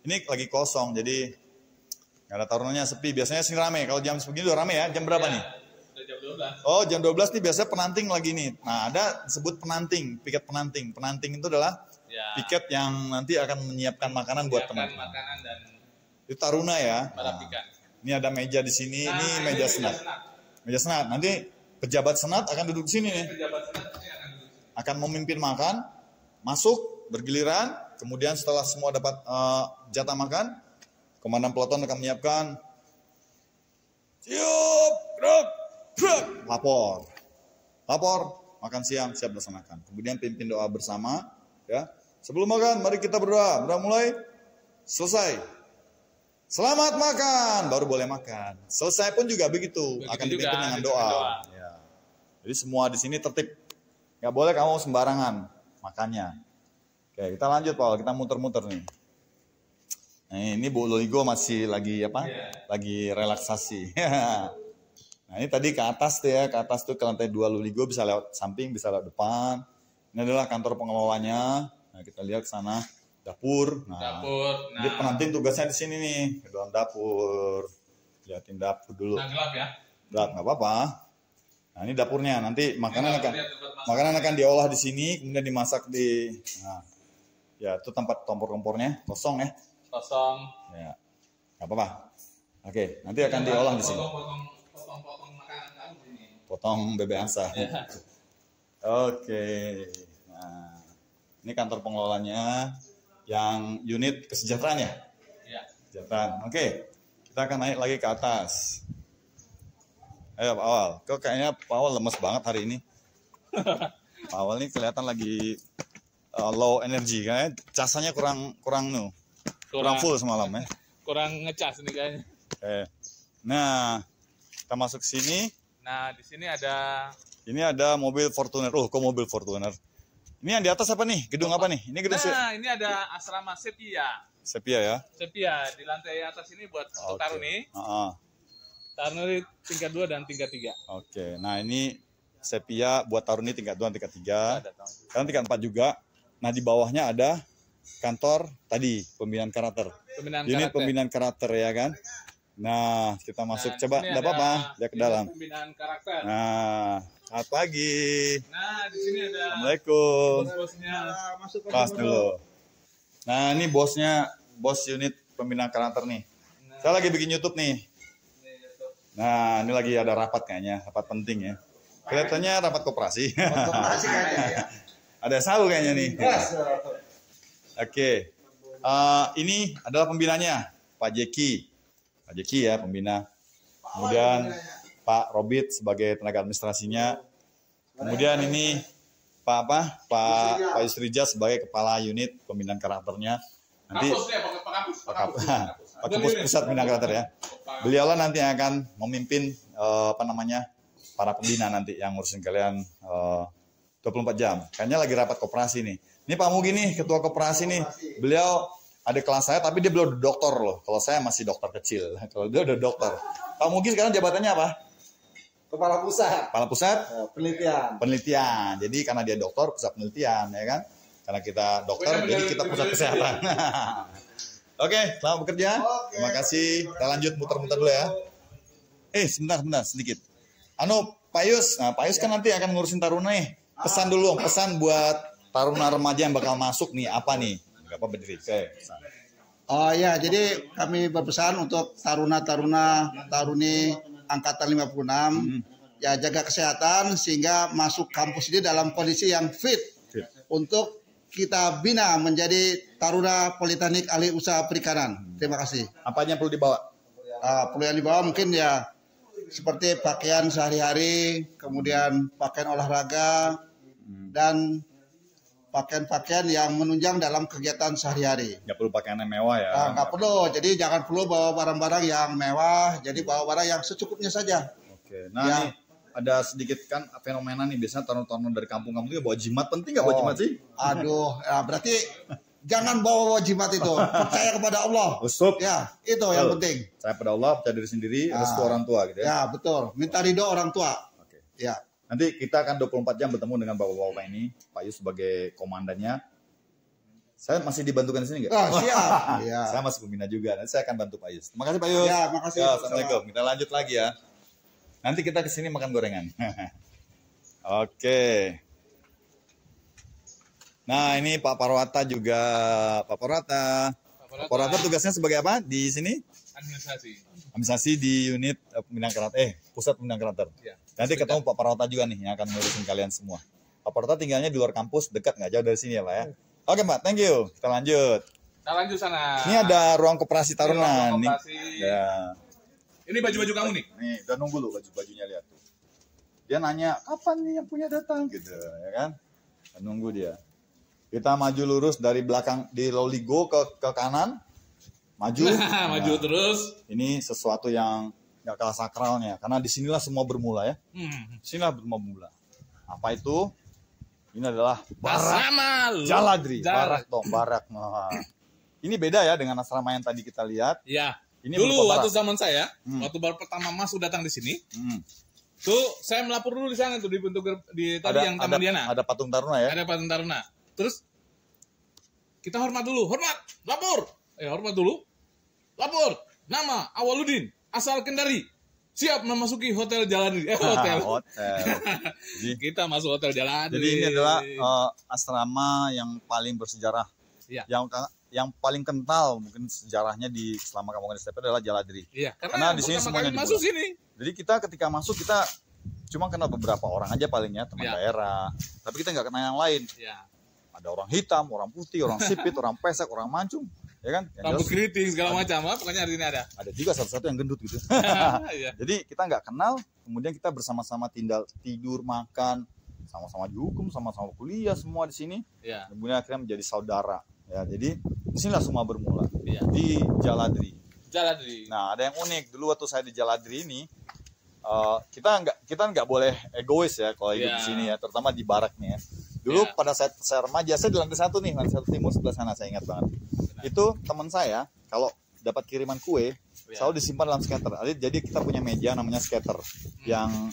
Ini lagi kosong, jadi nggak ada tarunanya, sepi. Biasanya sih rame. Kalau jam segini udah rame ya. Jam berapa nih? Udah jam 12. Oh, jam 12 nih biasanya penanting lagi nih. Nah, ada disebut penanting, piket penanting. Penanting itu adalah piket yang nanti akan menyiapkan makanan buat Siapkan teman-teman. makanan dan Itu taruna ya. merapikan. Ini ada meja di sini, Nah, ini meja senat. Meja senat. Nanti pejabat senat akan duduk di sini nih. Pejabat senat ini akan duduk. Akan memimpin makan, masuk bergiliran, kemudian setelah semua dapat jatah makan, komandan peleton akan menyiapkan siap, gerak, lapor, makan siang siap dilaksanakan. Kemudian pimpin doa bersama, ya. Sebelum makan, mari kita berdoa. Berdoa mulai, selesai. Selamat makan, baru boleh makan. Selesai pun juga begitu, akan dipimpin juga, dengan dipimpin doa. doa. Ya. Jadi semua di sini tertib, nggak boleh kamu sembarangan makannya. Oke, kita lanjut Paul, kita muter-muter nih. Nah, ini Bu Loligo masih lagi apa? Lagi relaksasi. Nah, ini tadi ke atas tuh ya, ke atas tuh ke lantai 2 Loligo, bisa lewat samping, bisa lewat depan. Ini adalah kantor pengelolanya. Nah, kita lihat ke sana, dapur. Nah, Dapur. dia penantin tugasnya di sini nih, ke dalam dapur. Lihatin dapur dulu. Nah, gelap ya. Gelap nggak apa-apa. Nah, ini dapurnya. Nanti makanan Ini akan lihat tempat masak. makanan akan diolah di sini, kemudian dimasak di. Nah, ya itu tempat kompor-kompornya kosong ya. Kosong. Ya, nggak apa-apa. Oke, nanti akan diolah di sini. Potong makanan kamu di sini. Potong bebek angsa. Ya. Oke. Nah, ini kantor pengelolanya yang unit kesejahteraan ya. Ya. Kesejahteraan. Oke. Kita Kita akan naik lagi ke atas. Ayo Pak Awal, kok kayaknya Pak Awal lemes banget hari ini. Pak Awal ini kelihatan lagi low energy, kayaknya casanya kurang full semalam ya. Kurang ngecas nih kayaknya. Nah, kita masuk sini. Nah, di sini ada Ini ada mobil Fortuner. Oh, kok mobil Fortuner? Ini yang di atas apa nih? Gedung apa nih? Ini gedung ini ada asrama Sepia. Sepia ya? Sepia di lantai atas ini buat untuk Taruni. Taruni tingkat 2 dan tingkat 3. Oke. Nah, ini Sepia buat Taruni tingkat 2 dan tingkat 3. Sekarang tingkat 4 juga. Nah, di bawahnya ada kantor tadi, pembinaan karakter. Unit pembinaan karakter ya kan? Nah, kita masuk. Coba, enggak apa-apa. Lihat ke dalam. Pembinaan karakter. Nah, selamat pagi. Nah, di sini ada Assalamualaikum. bosnya. Pas dulu. Nah, ini bos unit pembinaan karakter nih. Saya lagi bikin YouTube nih. Nah, ini lagi ada rapat kayaknya, rapat penting ya. Kelihatannya rapat koperasi. Ada sahu kayaknya nih. Oke. Ini adalah pembinanya, Pak Jeki. Pak Jeki ya pembina. Kemudian Pak Robit sebagai tenaga administrasinya. Kemudian ini Pak Yusrija sebagai kepala unit pembinaan karakternya. Nanti Pak Kapus Pusat Pembinaan Karakter ya. Beliaulah nanti yang akan memimpin para pembina nanti yang ngurusin kalian 24 jam. Kayaknya lagi rapat koperasi nih. Ini Pak Mugi nih, ketua koperasi nih. Beliau ada kelas saya, tapi dia belum dokter loh. Kalau saya masih dokter kecil. Kalau dia udah dokter. Pak Mugi sekarang jabatannya apa? Kepala pusat. Kepala pusat? Penelitian. Penelitian. Jadi karena dia dokter, pusat penelitian, ya kan? Karena kita dokter, jadi kita pusat kesehatan. Oke, selamat bekerja. Terima kasih. Kita lanjut muter-muter dulu ya. Sebentar, sedikit. Pak Yus. Nah, Pak Yus kan nanti akan ngurusin Taruna nih. Pesan dulu, pesan buat Taruna remaja yang bakal masuk nih, apa nih? Gak apa berdiri. Oke. Oh ya, jadi kami berpesan untuk taruni angkatan 56 ya jaga kesehatan sehingga masuk kampus ini dalam kondisi yang fit. Untuk kita bina menjadi Taruna Politeknik Ahli Usaha Perikanan. Terima kasih. Apanya perlu dibawa? Perlu yang dibawa mungkin ya seperti pakaian sehari-hari, kemudian pakaian olahraga dan pakaian-pakaian yang menunjang dalam kegiatan sehari-hari. Nggak perlu pakaian yang mewah ya? Nggak perlu, jadi jangan perlu bawa barang-barang yang mewah, jadi bawa barang yang secukupnya saja. Oke, nah ya. Nih ada sedikit kan fenomena nih, biasanya taruna-taruna dari kampung-kampung itu bawa jimat, penting nggak bawa jimat sih? Aduh, ya berarti jangan bawa jimat itu, percaya kepada Allah. Ustaz. Ya, itu yang penting. Saya pada Allah, percaya diri sendiri, restu orang tua gitu ya? Ya, betul, minta ridho orang tua. Oke. Ya. Nanti kita akan 24 jam bertemu dengan bapak-bapak ini. Pak Yus sebagai komandannya. Saya masih dibantukan di sini nggak? Siap. Ya. Saya masih pembina juga. Nanti saya akan bantu Pak Yus. Terima kasih Pak Yus. Ya, makasih. Ya, Assalamualaikum. Kita lanjut lagi ya. Nanti kita ke sini makan gorengan. Oke. Nah, ini Pak Parwata juga. Pak Parwata tugasnya sebagai apa di sini? Administrasi di unit pembinaan karakter. Pusat pembinaan karakter. Ya. Nanti ketemu Pak Parwata juga nih yang akan ngurusin kalian semua. Pak Parwata tinggalnya di luar kampus, dekat nggak jauh dari sini ya Pak ya. Oke Pak, thank you. Kita lanjut. Kita lanjut sana. Ini ada ruang koperasi Taruna. Ruang nih. koperasi. Ya. Ini baju-baju kamu nih. Nih, udah nunggu loh baju-bajunya, lihat tuh. Dia nanya, kapan nih yang punya datang gitu, ya kan? Udah nunggu dia. Kita maju lurus dari belakang di Loligo ke kanan. Maju. Maju terus. Ini sesuatu yang nggak kalah sakralnya, karena disinilah semua bermula ya. Disinilah semua bermula. Apa itu? Ini adalah Barak Jaladri. Barak. Nah, ini beda ya dengan asrama yang tadi kita lihat. Iya. Ini dulu waktu zaman saya, waktu baru pertama masuk datang di sini, tuh saya melapor dulu di sana tuh di bentuk di tadi yang Taman Diana. Ada patung Taruna ya? Ada patung Taruna. Terus kita hormat dulu, lapor. Hormat dulu. Lapor. Nama Awaludin, asal Kendari. Siap memasuki Hotel Jaladri. Hotel. Jadi, kita masuk Hotel Jaladri. Jadi ini adalah asrama yang paling bersejarah. Ya. Yang paling kental mungkin sejarahnya di selama kampung STP adalah Jaladri. Iya, karena di sini semuanya masuk sini. Jadi kita ketika masuk kita cuma kenal beberapa orang aja palingnya, teman daerah. Tapi kita nggak kenal yang lain. Ya. Ada orang hitam, orang putih, orang sipit, orang pesek, orang mancung. ya kan? Yang Rambut jelas keriting segala macam. Pokoknya hari ini ada. ada juga satu-satu yang gendut gitu. Iya. Jadi kita nggak kenal, kemudian kita bersama-sama tidur, makan, sama-sama dihukum, sama-sama kuliah semua di sini. Iya. Kemudian akhirnya menjadi saudara. Ya, jadi disinilah semua bermula Iya. di Jaladri. Jaladri. Nah, ada yang unik dulu waktu saya di Jaladri ini, kita nggak boleh egois ya kalau hidup di sini ya, terutama di baraknya ya. Dulu pada saat saya remaja, saya di lantai 1 nih, lantai 1 timur sebelah sana, saya ingat banget. Itu teman saya kalau dapat kiriman kue selalu disimpan dalam skater. Jadi kita punya meja namanya skater yang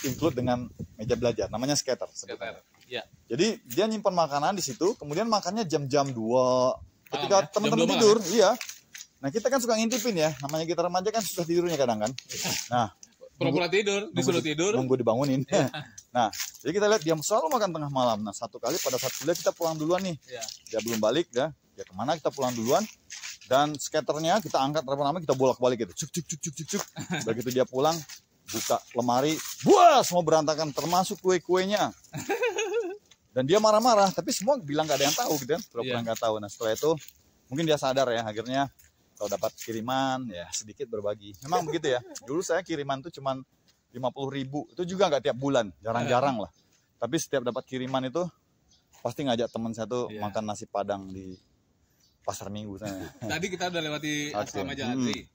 include dengan meja belajar, namanya skater. Ya. Jadi dia nyimpan makanan di situ, kemudian makannya jam-jam 2 ketika ya? teman-teman Jam 2 tidur, iya. Nah kita kan suka ngintipin ya, namanya kita remaja kan susah tidurnya kadang kan. Nah Pura-pura tidur, disuruh tidur. nunggu dibangunin. Nah jadi kita lihat dia selalu makan tengah malam. Nah satu kali pada saat kuliah kita pulang duluan nih, dia belum balik ya kemana kita pulang duluan. Dan skaternya kita angkat lama-lama, kita bolak-balik gitu, cuk. Begitu dia pulang, buka lemari, buah semua berantakan, termasuk kue-kuenya. Dan dia marah-marah, tapi semua bilang gak ada yang tahu gitu kan, pura-pura nggak tahu. Nah setelah itu mungkin dia sadar ya, akhirnya kalau dapat kiriman ya sedikit berbagi. Memang begitu ya. Dulu saya kiriman tuh cuman 50.000, itu juga nggak tiap bulan, jarang-jarang lah. Tapi setiap dapat kiriman itu pasti ngajak teman saya tuh makan nasi padang di pasar minggu sana. Tadi kita udah lewati asrama Jaladri,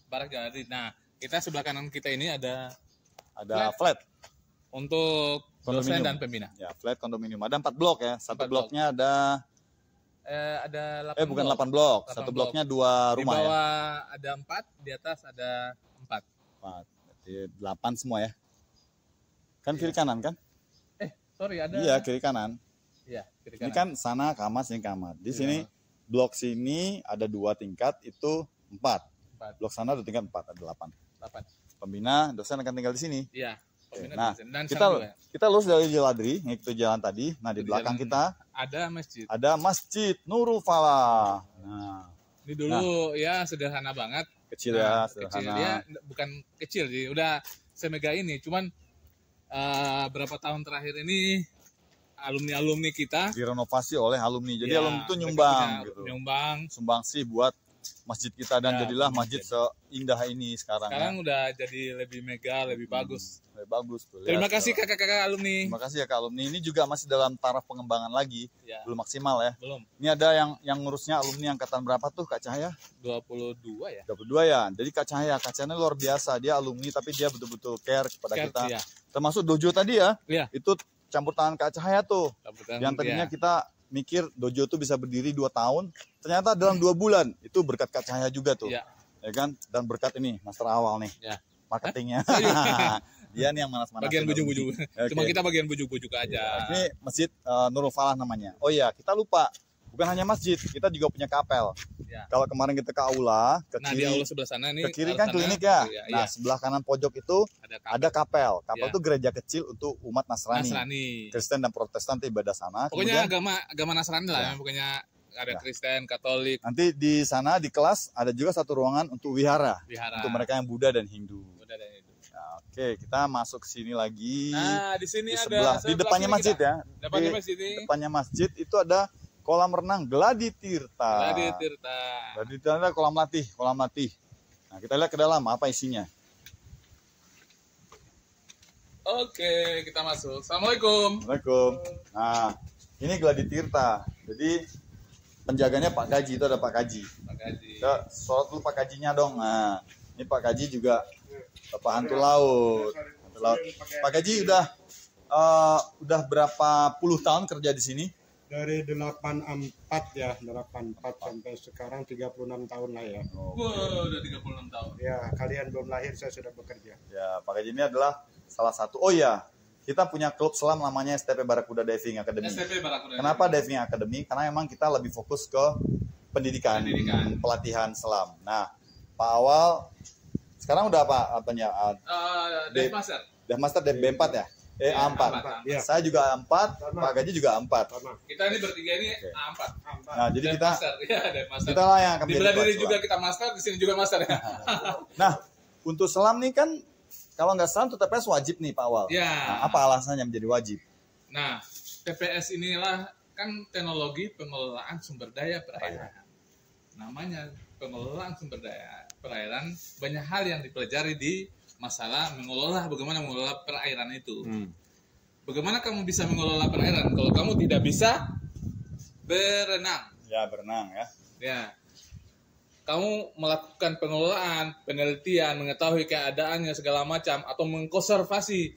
barak Jaladri. Nah, kita sebelah kanan kita ini ada flat untuk dosen dan pembina. Ya, flat kondominium. Ada 4 blok ya. Satu bloknya ada ada 8 bukan blok. 8 blok. 8 Satu blok. bloknya 2 rumah di ya. bawah ada 4, di atas ada 4. 4. Berarti 8 semua ya. Kan kiri kanan kan? Sorry ada. Iya, kiri kanan. Iya, kiri Ini kanan. kan sana kamar, sini kamar. Di sini blok sini ada 2 tingkat, itu 4. Blok sana ada tingkat 4, ada 8. 8. Pembina, dosen akan tinggal di sini. Iya. Oke. Pembina Nah, dosen. Dan kita lulus dari Jaladri, ngikutin jalan tadi. Nah, di belakang kita ada masjid. ada Masjid Nurul Falah. Nah, Ini dulu ya sederhana banget. kecil ya, Kecil sederhana. dia bukan kecil sih, udah semega ini. Cuman berapa tahun terakhir ini alumni kita Direnovasi oleh alumni. Jadi ya, alumni itu mereka nyumbang punya gitu. Nyumbang. Sumbangsi buat masjid kita dan Ya, jadilah masjid. masjid seindah ini sekarang. Sekarang Ya. udah jadi lebih mega, lebih bagus. Lebih bagus tuh. Terima lihat, kasih ya. kakak-kakak alumni. Terima kasih ya Kak alumni. Ini juga masih dalam taraf pengembangan lagi. Ya, Belum maksimal ya. belum. Ini ada yang ngurusnya alumni angkatan berapa tuh Kak Cahaya? 22 ya. 22 ya. Jadi Kak Cahaya luar biasa. Dia alumni tapi dia betul-betul care kepada kita. Ya. Termasuk dojo tadi ya. Iya. Itu campur tangan Kak Cahaya tuh. Yang tadinya ya. kita mikir dojo tuh bisa berdiri 2 tahun. Ternyata dalam 2 bulan. Itu berkat Kak Cahaya juga tuh. Iya. Ya kan? Dan berkat ini Master Awal nih. Ya. Marketingnya. Dia nih yang manas-manas. Bagian bujuk-bujuk. Oke. Cuma kita bagian bujuk-bujuk aja. Ini Masjid Nurul Falah namanya. Oh iya, kita lupa. Bukan hanya masjid, kita juga punya kapel. Ya. Kalau kemarin kita ke aula, ke Nah, di kiri, aula sebelah sana nih. ke kiri aula kan sana, klinik ya. iya, Nah, iya. sebelah kanan pojok itu ada kapel. Kapel itu gereja kecil untuk umat Nasrani. Kristen dan Protestan itu ibadah sana. Pokoknya Kemudian, agama Nasrani lah, pokoknya ada Kristen, Katolik, nanti di sana di kelas ada juga satu ruangan untuk wihara. wihara. Untuk mereka yang Buddha dan Hindu. Udah ada itu. Nah, oke, kita masuk sini lagi. Nah, di sini di ada sebelah, di sebelah depannya kiri masjid kita. ya. Depannya Di masjid ini. depannya masjid itu ada kolam renang Gladi Tirta. Gladi Tirta. Gladi Tirta ada kolam latih. Nah, kita lihat ke dalam apa isinya. Oke, kita masuk. Assalamualaikum. Assalamualaikum. Nah, ini Gladi Tirta. Jadi penjaganya Pak Gaji, itu ada Pak Gaji. Pak Gaji. Kita sholat dulu Pak Gajinya dong. Nah, ini Pak Gaji juga Bapak Hantu Laut. Pak Gaji udah berapa puluh tahun kerja di sini? Dari 84 ya, 84 sampai sekarang 36 tahun lah ya. Wow, udah 36 tahun. Ya, kalian belum lahir saya sudah bekerja. Ya, Pak Gaji ini adalah salah satu. Oh ya, kita punya klub selam namanya STP Barakuda Diving Academy. STP Barakuda. Kenapa Diving Academy? Karena memang kita lebih fokus ke pendidikan. Pelatihan selam. Nah, Pak Awal sekarang udah apanya? Dive Master. Dive Master B4 ya? A4. Ya. Saya juga A4, Pak Gaji juga A4. Sama. Kita ini bertiga ini Oke. A4. Nah, jadi Dive kita Master. Iya, Dive Master. kita lah yang akan Di menjadi belah diri pelaku juga selam. kita master, di sini juga master ya. Nah, untuk selam nih kan kalau nggak selam tuh TPS wajib nih Pak Awal. Ya. Nah, apa alasannya menjadi wajib? Nah, TPS inilah kan teknologi pengelolaan sumber daya perairan. namanya pengelolaan sumber daya perairan, banyak hal yang dipelajari di masalah bagaimana mengelola perairan itu. Bagaimana kamu bisa mengelola perairan kalau kamu tidak bisa berenang? Ya, berenang ya. Ya, kamu melakukan pengelolaan, penelitian, mengetahui keadaannya segala macam, atau mengkonservasi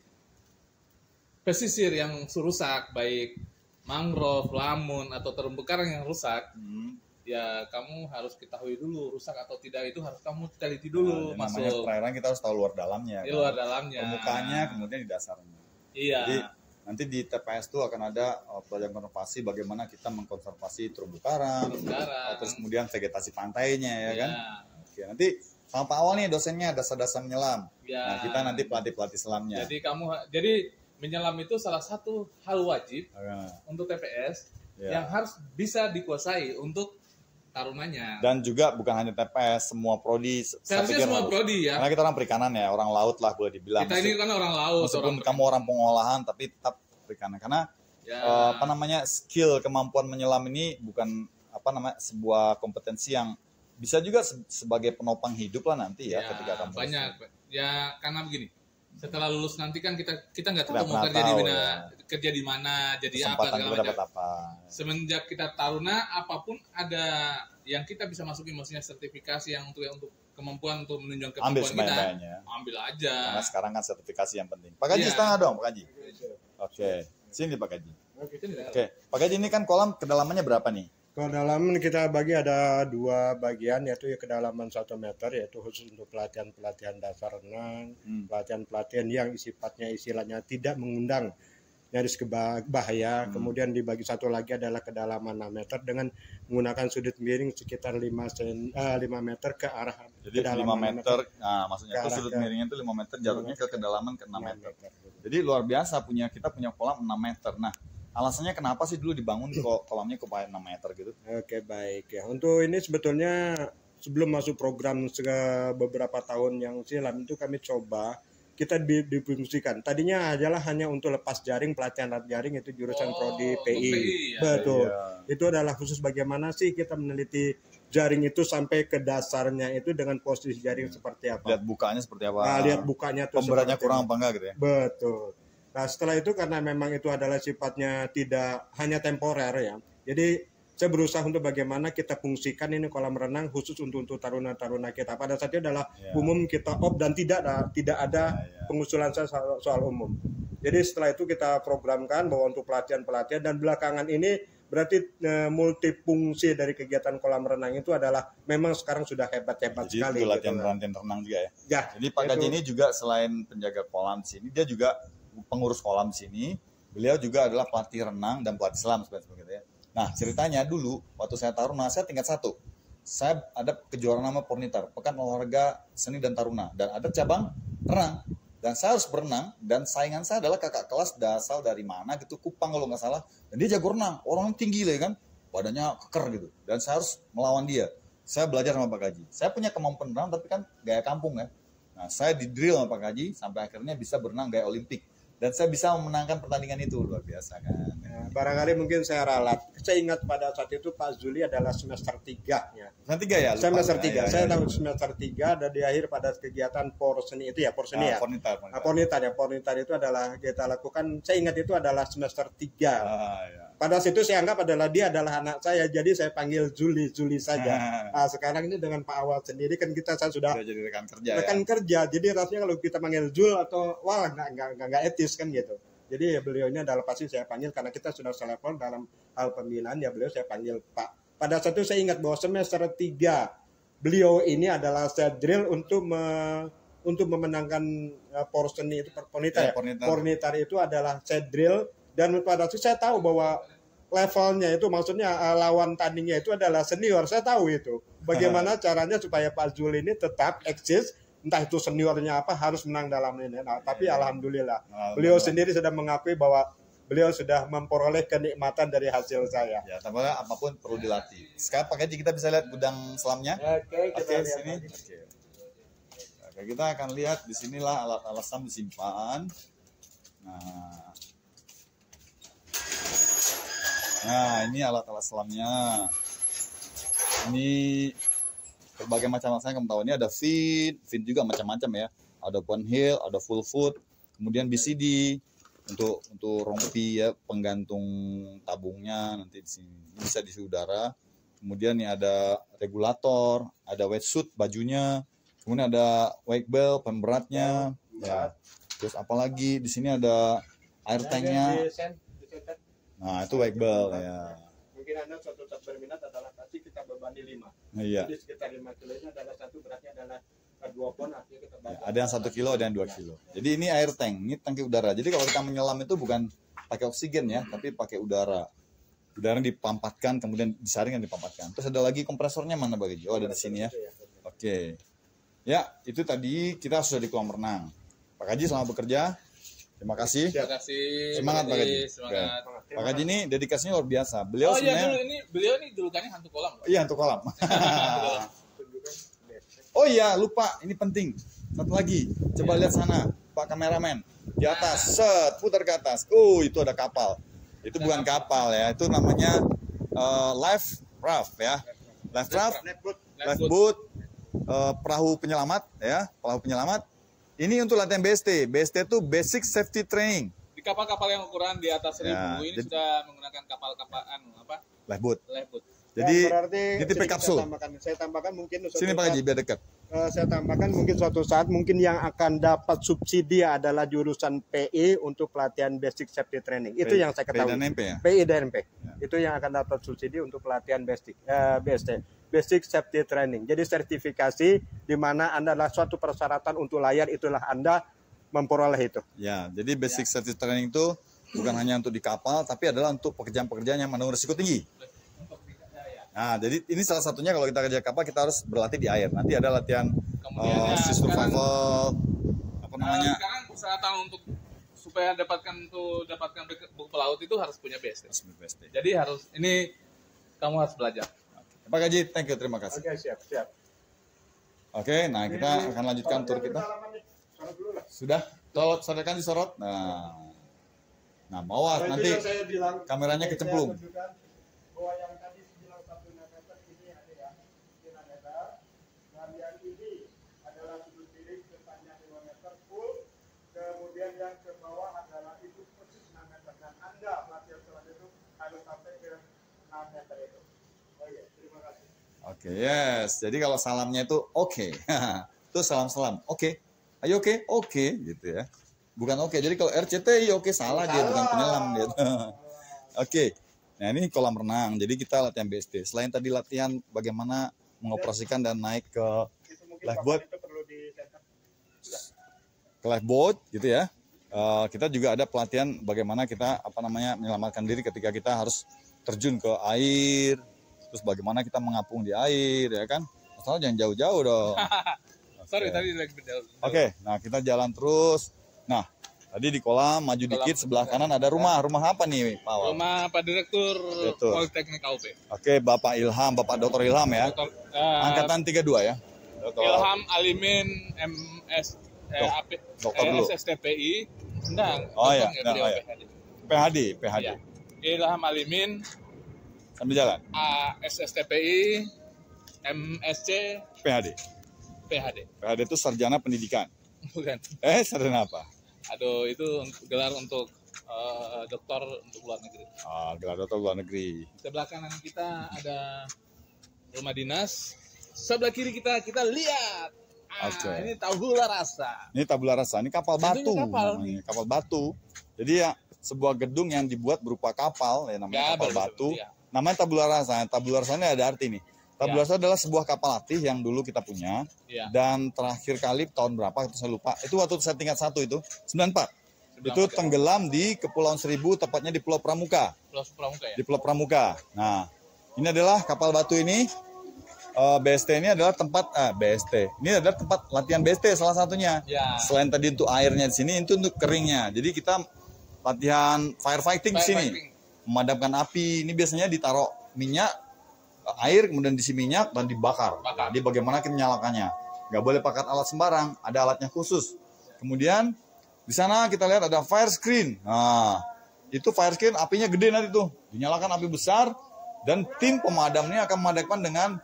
pesisir yang rusak, baik mangrove, lamun, atau terumbu karang yang rusak. Ya, kamu harus ketahui dulu rusak atau tidak, itu harus kamu teliti dulu. Nah, namanya perairan kita harus tahu luar dalamnya. Di luar dalamnya. Permukaannya, kemudian di dasarnya. Iya. Jadi nanti di TPS itu akan ada pelajaran konservasi bagaimana kita mengkonservasi terumbu karang, terus kemudian vegetasi pantainya ya kan. Oke, nanti sama Pak Awal nih dosennya dasar-dasar menyelam. Nah, kita nanti pelatih selamnya. Jadi menyelam itu salah satu hal wajib untuk TPS yang harus bisa dikuasai untuk tarunanya. Dan juga bukan hanya TPS, semua prodi. Seharusnya semua prodi ya. Karena kita orang perikanan ya, orang laut lah boleh dibilang. Kita ini kan orang laut. Meskipun kamu orang pengolahan, tapi tetap perikanan. Karena skill kemampuan menyelam ini bukan sebuah kompetensi yang bisa juga sebagai penopang hidup lah nanti ya ketika kamu. Banyak. Ya karena begini. Setelah lulus nanti kan kita nggak tahu mau kerja di mana, jadi apa segala macam. Semenjak kita taruna, apapun ada yang kita bisa masukin, maksudnya sertifikasi yang untuk kemampuan untuk menunjang kemampuan kita, ambil aja. Karena sekarang kan sertifikasi yang penting. Pak Gaji setengah dong, Pak Gaji. Oke, sini Pak Gaji. Oke, Pak Gaji ini kan kolam kedalamannya berapa nih? Kedalaman kita bagi ada 2 bagian, yaitu kedalaman 1 meter, yaitu khusus untuk pelatihan dasar renang, pelatihan yang sifatnya istilahnya tidak mengundang nyaris ke bahaya. Kemudian dibagi satu lagi adalah kedalaman 6 meter dengan menggunakan sudut miring sekitar 5 meter ke arah. Jadi 5 meter, nah maksudnya itu sudut miringnya itu 5 meter, jarumnya ke kedalaman ke 6 meter. Jadi luar biasa kita punya kolam 6 meter. Nah, alasannya kenapa sih dulu dibangun kolamnya ke 6 meter gitu? Oke, baik ya. Untuk ini sebetulnya sebelum masuk program beberapa tahun yang silam itu kami coba kita difungsikan. Tadinya adalah hanya untuk lepas jaring, pelatihan jaring itu jurusan prodi PI. Betul. Iya. Itu adalah khusus bagaimana sih kita meneliti jaring itu sampai ke dasarnya itu dengan posisi jaring seperti apa. Lihat bukanya seperti apa. Nah, lihat bukanya tuh pemberatnya kurang apa enggak gitu ya. Betul. Nah, setelah itu karena memang itu adalah sifatnya tidak hanya temporer ya. Jadi saya berusaha untuk bagaimana kita fungsikan ini kolam renang khusus untuk taruna-taruna kita. Pada saat itu adalah umum kita off dan tidak ada pengusulan soal umum. Jadi setelah itu kita programkan bahwa untuk pelatihan dan belakangan ini berarti multifungsi dari kegiatan kolam renang itu adalah memang sekarang sudah hebat-hebat sekali. Jadi latihan renang juga ya. Jadi Pak Gaji ini juga selain penjaga kolam sini, dia juga pengurus kolam sini, beliau juga adalah pelatih renang dan pelatih selam sebagainya. Nah, ceritanya dulu waktu saya taruna, saya tingkat 1. Saya ada kejuaraan nama Pornitar, Pekan Olahraga Seni dan Taruna, dan ada cabang renang. Dan saya harus berenang, dan saingan saya adalah kakak kelas asal dari mana gitu, Kupang kalau nggak salah. Dan dia jago renang, orang tinggi lah kan, badannya keker gitu. Dan saya harus melawan dia. Saya belajar sama Pak Gaji. Saya punya kemampuan renang, tapi kan gaya kampung ya. Nah, saya di-drill sama Pak Gaji, sampai akhirnya bisa berenang gaya Olimpik. Dan saya bisa memenangkan pertandingan itu, luar biasa kan. Nah, barangkali mungkin saya ralat. Saya ingat pada saat itu Pak Zuli adalah semester 3 ya. Semester 3 ya? Semester 3. Saya tahu semester 3 dan di akhir pada kegiatan Porseni itu ya, Porseni ya. Pornitar itu adalah kita lakukan, saya ingat itu adalah semester 3. Pada situ saya anggap dia adalah anak saya, jadi saya panggil Zuli saja. Nah, sekarang ini dengan Pak Awal sendiri kan saya sudah jadi rekan kerja. Jadi rasanya kalau kita panggil Zul atau wah nggak etis kan gitu. Jadi beliau ini adalah pasti saya panggil karena kita sudah selevel dalam hal pembinaan, ya beliau saya panggil Pak. Pada saat itu saya ingat bahwa semester 3 beliau ini adalah saya drill untuk memenangkan Porseni itu Pornitar itu adalah saya drill. Dan pada saat itu saya tahu bahwa levelnya itu maksudnya lawan tandingnya itu adalah senior. Saya tahu itu. Bagaimana caranya supaya Pak Zul ini tetap eksis, entah itu seniornya apa harus menang dalam ini. Nah, tapi alhamdulillah beliau sendiri sudah mengakui bahwa beliau sudah memperoleh kenikmatan dari hasil saya. Ya, tapi apapun perlu dilatih. Sekarang Pak Gaji kita bisa lihat gudang selamnya. Oke, di sini. Oke, kita akan lihat di sinilah alat-alat selam disimpan. Nah, ini alat-alat selamnya. Ini berbagai macam rasanya kamu tahu. Ini ada fin juga macam-macam ya. Ada one hill, ada full foot, kemudian BCD untuk rompi ya, penggantung tabungnya nanti di sini. Ini bisa diisi udara. Kemudian ini ada regulator, ada wetsuit bajunya, kemudian ada wake belt pemberatnya, ya. Terus apalagi di sini ada air tanknya. Nah itu wake belt ya. Mungkin Anda suatu saat berminat adalah kasih kita bebani 5. Iya. Jadi sekitar 5 kilo ini adalah satu beratnya adalah 2 pon, artinya kita Ya, ada yang 1 kilo, ada yang 2 kilo. Jadi ini air tank, ini tangki udara. Jadi kalau kita menyelam itu bukan pakai oksigen ya, tapi pakai udara. Udara dipampatkan, kemudian disaring dan dipampatkan. Terus ada lagi kompresornya mana Pak Gaji? Oh ada di sini ya. Oke. Ya itu tadi kita sudah di kolam renang. Pak Gaji selamat bekerja. Terima kasih. Terima kasih. Semangat Pak Gaji. Semangat. Pak Gaji ini dedikasinya luar biasa. Beliau Oh iya sebenarnya. dulu beliau ini julukannya hantu kolam. Pak. Iya untuk kolam. Oh iya lupa, ini penting. Satu lagi, coba lihat sana, Pak kameramen. Di atas, set, putar ke atas. Itu ada kapal. Itu bukan kapal ya, itu namanya life raft ya. Life raft, life boat, perahu penyelamat ya, perahu penyelamat. Ini untuk latihan BST. BST itu Basic Safety Training. Di kapal-kapal yang ukuran di atas 1000 Ya, ini jadi- sudah menggunakan kapal-kapal apa? Life boat. Lifeboat. Jadi berarti ini tipe sedikit kapsul. Saya tambahkan mungkin suatu Sini Pak saat- Haji biar dekat. saya tambahkan mungkin suatu saat mungkin yang akan dapat subsidi adalah jurusan PI untuk pelatihan basic safety training. Itu yang saya PI ketahui. dan MP ya. PI dan MP. Ya. Itu yang akan dapat subsidi untuk pelatihan BST, basic safety training. Jadi sertifikasi di mana Anda adalah suatu persyaratan untuk layar, itulah Anda memperoleh itu. Ya, jadi basic safety training itu bukan hanya untuk di kapal, tapi adalah untuk pekerjaan-pekerjaan yang menanggung risiko tinggi. Nah, jadi ini salah satunya kalau kita kerja kapal kita harus berlatih di air. Nanti ada latihan Kemudian sea survival, apa namanya? Sekarang persyaratan untuk supaya dapatkan buku pelaut itu harus punya BST. BST. Jadi ini kamu harus belajar. Pak Gaji, thank you, terima kasih. Oke, siap. Oke, nah kita akan lanjutkan tur kita. Sudah, tolong sadarkan disorot. Nah, bawa nanti kameranya kecemplung. Bahwa yang tadi 91 meter ini ada ya, 9 meter. Dan yang ini adalah sudut kiri sepanjang 5 meter full. Kemudian yang ke bawah adalah itu persis 6 meter. Dan Anda pelatihan selanjutnya itu harus sampai ke 6 meter itu. Oh iya, terima kasih. Oke, yes. Jadi kalau salamnya itu oke. Itu salam-salam. Oke. Ayo oke, oke gitu ya. Bukan oke. Jadi kalau RCT ya oke salah dia bukan penyelam gitu. Oke. Nah, ini kolam renang. Jadi kita latihan BST. Selain tadi latihan bagaimana mengoperasikan dan naik ke Itu mungkin lifeboat, itu perlu di-setup. ke lifeboat gitu ya. Kita juga ada pelatihan bagaimana kita menyelamatkan diri ketika kita harus terjun ke air. Terus bagaimana kita mengapung di air ya kan. Asal jangan jauh-jauh dong. Sorry tadi lagi berjalan. Oke, nah kita jalan terus. Nah, tadi di kolam maju dikit sebelah kanan ada rumah. Rumah apa nih, Pak Awal? Rumah Pak Direktur Betul. Politeknik KUP. Oke, Bapak Ilham, Bapak Dr. Ilham ya. Dr. Angkatan 32 ya. Dr. Ilham Alimin MS Dokter dulu. SSTPI. Enggak. Oh, iya. dokter nggak, beliau Oh, iya. PhD. PhD. Iya. Ilham Alimin Sambil jalan. SSTPI MSC PhD. PhD. PhD itu sarjana pendidikan. Bukan. Sarjana apa? Aduh, itu gelar untuk dokter untuk luar negeri. Gelar dokter luar negeri. Sebelah kanan kita ada rumah dinas. Sebelah kiri kita lihat. Oke. Ini tabula rasa. Ini tabula rasa, ini kapal Tentunya batu. kapal. Namanya. Kapal batu. Jadi ya sebuah gedung yang dibuat berupa kapal ya namanya kapal baru batu. disebut, ya. Namanya tabula rasa. Tabula rasa ini ada arti nih. Tabula rasa adalah sebuah kapal latih yang dulu kita punya. Ya. Dan terakhir kali tahun berapa itu saya lupa. Itu waktu saya tingkat 1 itu 94. Itu tenggelam di Kepulauan Seribu, tepatnya di Pulau Pramuka. Pulau Pramuka ya. Di Pulau Pramuka. Nah, ini adalah kapal batu ini. BST ini adalah tempat BST. Ini adalah tempat latihan BST salah satunya. Ya. Selain tadi untuk airnya di sini, itu untuk keringnya. Jadi kita latihan firefighting di sini. Memadamkan api. Ini biasanya ditaruh minyak, air, kemudian diisi minyak dan dibakar. Jadi bagaimana kita menyalakannya? Nggak boleh pakai alat sembarang. Ada alatnya khusus. Kemudian di sana kita lihat ada fire screen. Nah, itu fire screen apinya gede nanti tuh. Dinyalakan api besar. Dan tim pemadam ini akan memadamkan dengan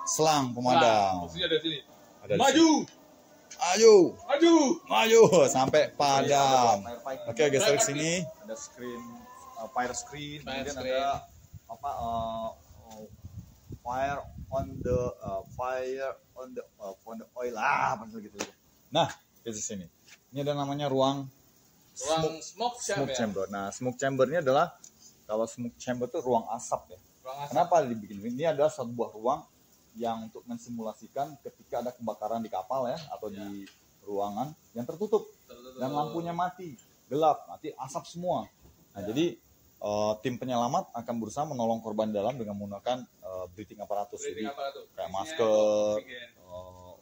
selang pemadam. Posisinya dari sini. Ada di Maju, Maju, maju. maju sampai padam. Oke, geser ke sini. Ada screen, fire screen. Fire Kemudian screen. ada fire on the oil gitu. Nah, di sini. Ini ada namanya ruang Ruang smoke smoke ya? chamber. Nah, smoke chamber ini adalah kalau smoke chamber itu ruang asap ya. Ruang asap. Kenapa dibikin ini? Ini adalah sebuah ruang yang untuk mensimulasikan ketika ada kebakaran di kapal ya atau di ruangan yang tertutup dan lampunya mati, gelap, mati asap semua. Nah, jadi tim penyelamat akan berusaha menolong korban dalam dengan menggunakan breathing apparatus. Jadi kayak masker,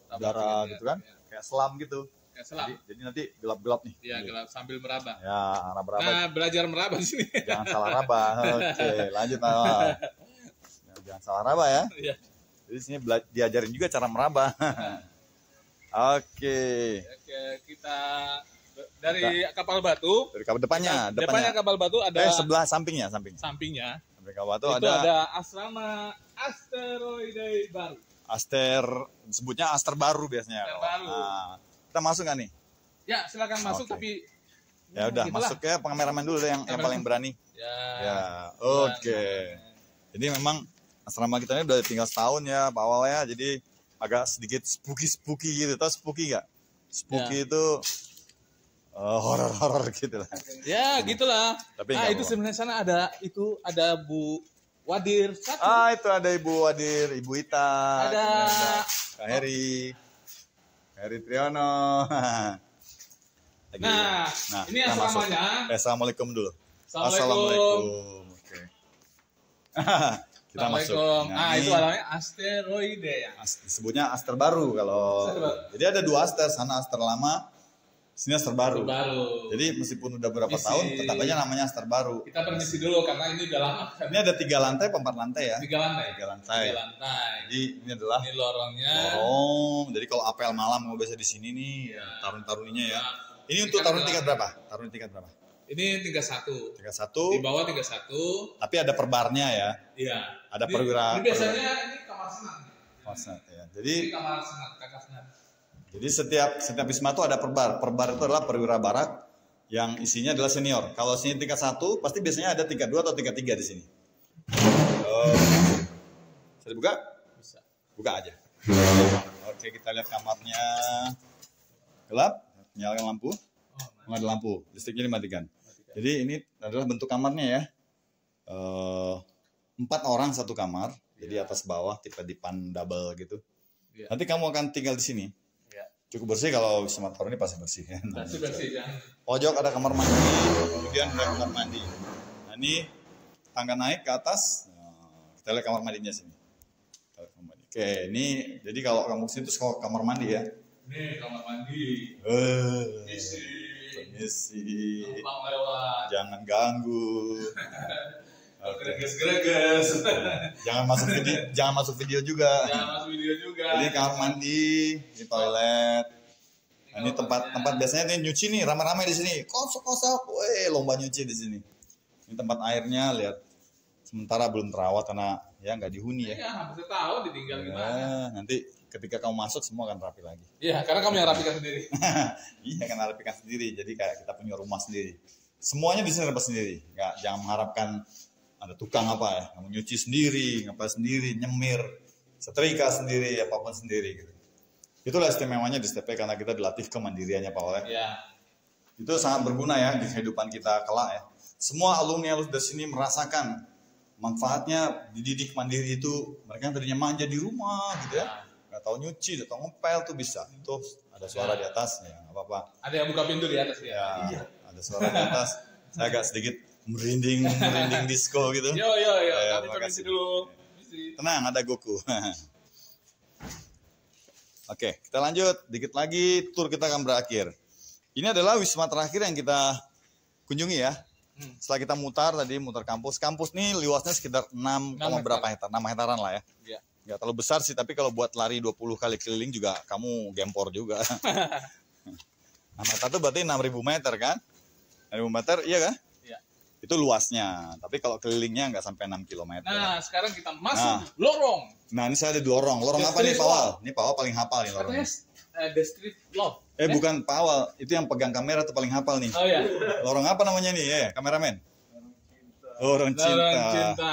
udara gitu kan, kayak selam gitu. Kayak selam. Jadi nanti gelap-gelap nih. Iya, gelap sambil meraba. Ya, raba-raba. Nah, belajar meraba di sini. Jangan salah raba. Oke, lanjut Nawal. Jangan salah raba ya. Iya. Jadi sini diajarin juga cara meraba. Oke. Oke, kita dari kapal batu. Dari kapal depannya. Depannya kapal batu ada sebelah sampingnya. sampingnya. Dari kapal batu Itu ada ada asrama asteroide baru. sebutnya aster baru biasanya. Aster baru. Nah, kita masuk nggak nih? Ya, silakan masuk Oke. tapi Ya udah, gitulah. masuk ya kameramen dulu deh yang paling berani. Ya, oke. Jadi memang asrama kita ini udah tinggal setahun ya, Pak Awal ya. Jadi agak sedikit spooky gitu. Tahu spooky nggak? Spooky itu horor-horor gitu lah. Ya, gitulah. Tapi Nah, nggak itu apa-apa. sebenarnya sana ada Bu Wadir satu. Itu ada Ibu Wadir, Ibu Ita, Ada Kak Heri Triyono. Lagi. Nah, ini kita masuk. asramanya. Assalamualaikum dulu. Assalamualaikum. Oke. Kita masuk. Assalamualaikum. Nah, Nah, ini itu namanya asteroide ya. disebutnya aster baru kalau. Aster baru. Jadi ada 2 aster, sana aster lama, sini aster baru. Baru. Jadi meskipun udah berapa Misi. tahun, tetap aja namanya aster baru. Kita permisi dulu karena ini udah lama kan. Ini ada 3 lantai, 4 lantai ya. 3 lantai. 3 lantai. 3 lantai. Jadi ini adalah Ini lorongnya. lorong. Jadi kalau apel malam mau biasa di sini nih, Iya. tarun-taruninya ya. Ya. Ini untuk tarun tingkat berapa? Tarun tingkat berapa? Ini tingkat 1. Tingkat Di 1. bawah tingkat 1. Tapi ada perbarnya ya. Iya. Ada Ini- perwira. Ini biasanya ini kamar senat. Maksudnya, ya. Ini Jadi kamar senat, kakak senat. Jadi setiap wisma itu ada perbar. Perbar itu adalah perwira barak yang isinya adalah senior. Kalau sini tingkat 1, pasti biasanya ada tingkat 2 atau tingkat 3 di sini. Bisa dibuka? Bisa. Buka aja. Oke, kita lihat kamarnya. Gelap, nyalakan lampu. Nggak ada lampu, listriknya dimatikan. Jadi ini adalah bentuk kamarnya ya. 4 orang satu kamar. Jadi atas bawah tipe dipan double gitu. Iya. Nanti kamu akan tinggal di sini. Iya. Cukup bersih kalau Wisma Taru ini pasti bersih kan. Bersih ya. Pojok ada kamar mandi, kemudian ada kamar mandi. Nah ini tangga naik ke atas. Nah, kita lihat kamar mandinya sini. Kita lihat kamar mandi. Oke, ini jadi kalau kamu sini terus ke kamar mandi ya. Ini kamar mandi. Isi. Permisi. Numpang lewat. Jangan ganggu. Greges-greges. Jangan masuk video juga. Jangan masuk video juga. Jadi kamar mandi, di toilet. Nah, ini tempat biasanya ini nyuci nih ramai-ramai di sini. Kosok-kosok, lomba nyuci di sini. Ini tempat airnya, lihat. Sementara belum terawat karena ya nggak dihuni ya. Iya, hampir setahun ditinggal gimana. Ya, nanti ketika kamu masuk semua akan rapi lagi. Iya, karena kamu yang rapikan sendiri. Iya kan rapikan sendiri. Jadi kayak kita punya rumah sendiri. Semuanya bisa rapi sendiri. Jangan mengharapkan ada tukang apa ya. Kamu nyuci sendiri, ngapa sendiri, nyemir, setrika sendiri, apapun sendiri gitu. Itulah istimewanya di STP karena kita dilatih kemandiriannya Pak Oleh. Iya. Itu sangat berguna ya di kehidupan kita kelak ya. Semua alumni yang lulus dari sini merasakan manfaatnya dididik mandiri itu. Mereka yang tadinya manja di rumah gitu ya. Nggak tahu nyuci, nggak tahu ngepel tuh bisa. Itu ada suara di atas ya, nggak apa-apa. Ada yang buka pintu di atas ya. Ya, ada suara di atas. Saya agak sedikit merinding disco gitu. Yo, Ya, kami makasih. permisi dulu. Permisi. Tenang, ada Goku. Oke, kita lanjut. Dikit lagi tur kita akan berakhir. Ini adalah wisma terakhir yang kita kunjungi ya. Setelah kita mutar kampus. Kampus ini luasnya sekitar 6, berapa hektar? 6 hektaran lah ya. Iya. Nggak terlalu besar sih, tapi kalau buat lari 20 kali keliling juga kamu gempor juga. 6 hektar itu berarti 6.000 meter kan? 6.000 meter, iya kan? Iya. Itu luasnya. Tapi kalau kelilingnya nggak sampai 6 km. Nah, sekarang kita masuk lorong. Nah, ini saya ada 2 lorong. Lorong The apa nih, Street Pak Awal? Love. Ini Pak Awal paling hafal nih lorongnya. Katanya The Street Love. Bukan Pak Awal. Itu yang pegang kamera tuh paling hafal nih. Oh ya. Lorong apa namanya nih? Kameramen. Lorong cinta. Lorong cinta,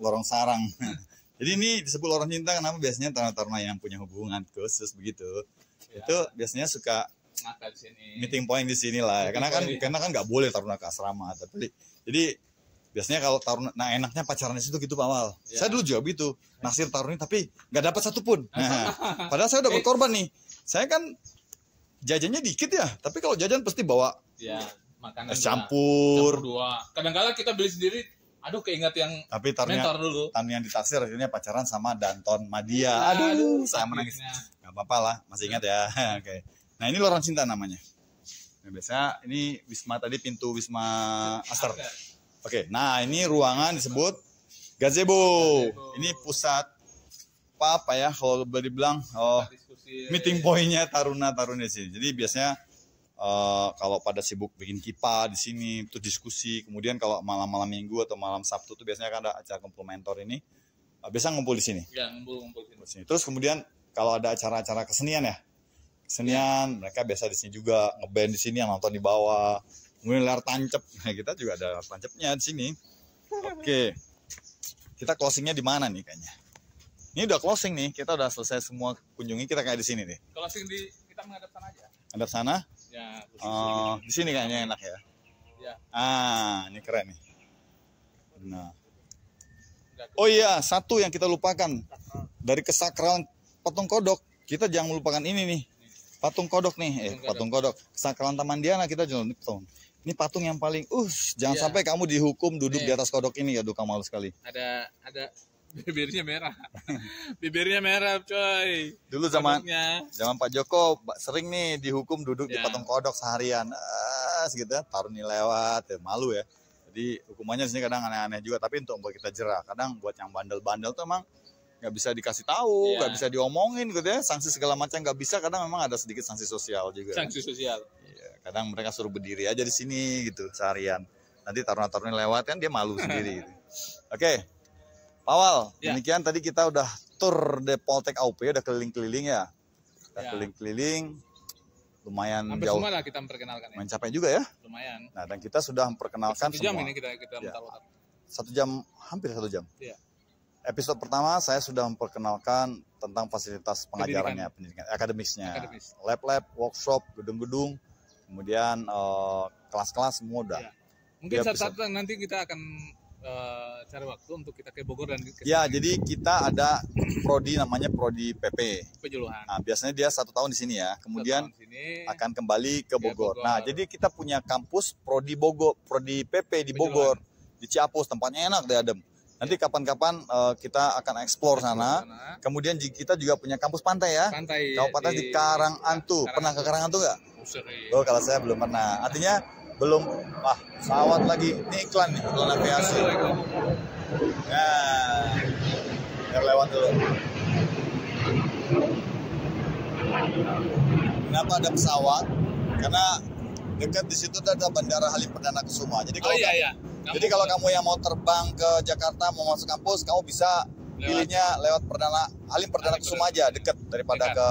Lorong sarang. Jadi ini disebut lorong cinta kenapa? Biasanya taruna-taruna yang punya hubungan khusus begitu. Ya. Itu biasanya suka Makan sini. meeting point di sini lah. Karena kan nggak boleh taruna ke asrama. Tapi jadi biasanya kalau taruna, nah enaknya pacaran di situ gitu Pak Awal. Ya. Saya dulu juga gitu, naksir taruni tapi nggak dapat satupun. Nah, padahal saya udah berkorban nih. Saya kan jajannya dikit ya, tapi kalau jajan pasti bawa Ya, makanan es dua. campur. Dua. Kadang-kadang kita beli sendiri. Aduh, keinget yang Tapi mentor dulu. taruna yang ditaksir akhirnya pacaran sama Danton Madia. Aduh, saya menangis. Gak apa-apa lah, masih ingat ya. Oke. Nah ini lorong cinta namanya. Nah, biasanya ini Wisma tadi, pintu Wisma Aster. Oke, nah ini ruangan disebut gazebo. Ini pusat apa ya kalau boleh dibilang Diskusi. meeting point-nya taruna-taruna di sini. Jadi biasanya kalau pada sibuk bikin kipa di sini itu diskusi. Kemudian kalau malam-malam Minggu atau malam Sabtu tuh biasanya kan ada acara kumpul mentor ini. Biasa ngumpul di sini. Ya, ngumpul Di sini. Terus kemudian kalau ada acara-acara kesenian ya. Kesenian mereka biasa di sini juga ngeband di sini, yang nonton di bawah. Kemudian layar tancep. Nah, kita juga ada layar tancapnya di sini. Oke. Kita closingnya di mana nih kayaknya? Ini udah closing nih. Kita udah selesai semua kunjungi, kita kayak di sini nih. Closing kita menghadap sana aja. Ada sana? Ya, Di sini kayaknya enak ya. Ya. Ini keren nih. Nah. Oh iya, satu yang kita lupakan. Dari kesakralan patung kodok, kita jangan melupakan ini nih. Patung kodok nih, patung kodok. Kesakralan Taman Diana kita jangan lupa. Ini patung yang paling jangan sampai kamu dihukum duduk di atas kodok ini, aduh kamu malu sekali. Ada bibirnya merah. Bibirnya merah, coy. Dulu zaman Kodoknya. Pak Joko sering nih dihukum duduk di Ya. patung kodok seharian. Segitu ya, taruni lewat, malu ya. Jadi hukumannya di sini kadang aneh-aneh juga, tapi untuk membuat kita jerah. Kadang buat yang bandel-bandel tuh emang nggak bisa dikasih tahu, nggak bisa diomongin gitu ya, sanksi segala macam nggak bisa. Kadang memang ada sedikit sanksi sosial juga. Sanksi sosial. Iya, kadang mereka suruh berdiri aja di sini gitu seharian. Nanti taruna-taruni lewat kan dia malu sendiri. Gitu. Oke, Pak Awal, demikian tadi kita udah tur de Poltek AUP, udah keliling-keliling ya, udah keliling-keliling. Lumayan Hampir jauh, semua lah kita memperkenalkan ya. lumayan capek juga ya. Lumayan. Nah, dan kita sudah memperkenalkan 1 jam semua. ini kita Ya. mutar-mutar. 1 jam, hampir 1 jam. Iya. Episode pertama saya sudah memperkenalkan tentang fasilitas pengajarannya, pendidikan akademisnya, Akademis. lab-lab, workshop, gedung-gedung, kemudian kelas-kelas semua udah. Ya. Mungkin Tiap saat nanti kita akan cari waktu untuk kita ke Bogor dan ke Ya, jadi kita ada prodi namanya prodi PP. Pejuruhan. Nah, biasanya dia 1 tahun di sini ya, kemudian Sini, akan kembali ke Bogor. Bogor. Nah, jadi kita punya kampus prodi Bogor, prodi PP di Bogor, di Ciapus, tempatnya enak deh, adem. Nanti kapan-kapan kita akan eksplor sana. Kemudian kita juga punya kampus pantai ya. Pantai. Kabupaten di Karangantu. Pernah ke Karangantu nggak? Sering. Oh, kalau saya belum pernah. Artinya belum. Pesawat lagi. Ini iklan nih, iklan aviasi. Nah, biar lewat dulu. Kenapa ada pesawat? Karena dekat di situ ada Bandara Halim Perdana Kusuma. Jadi kalau jadi kalau kamu yang mau terbang ke Jakarta, mau masuk kampus, kamu bisa pilihnya lewat Halim Perdana Kusuma aja, dekat daripada ke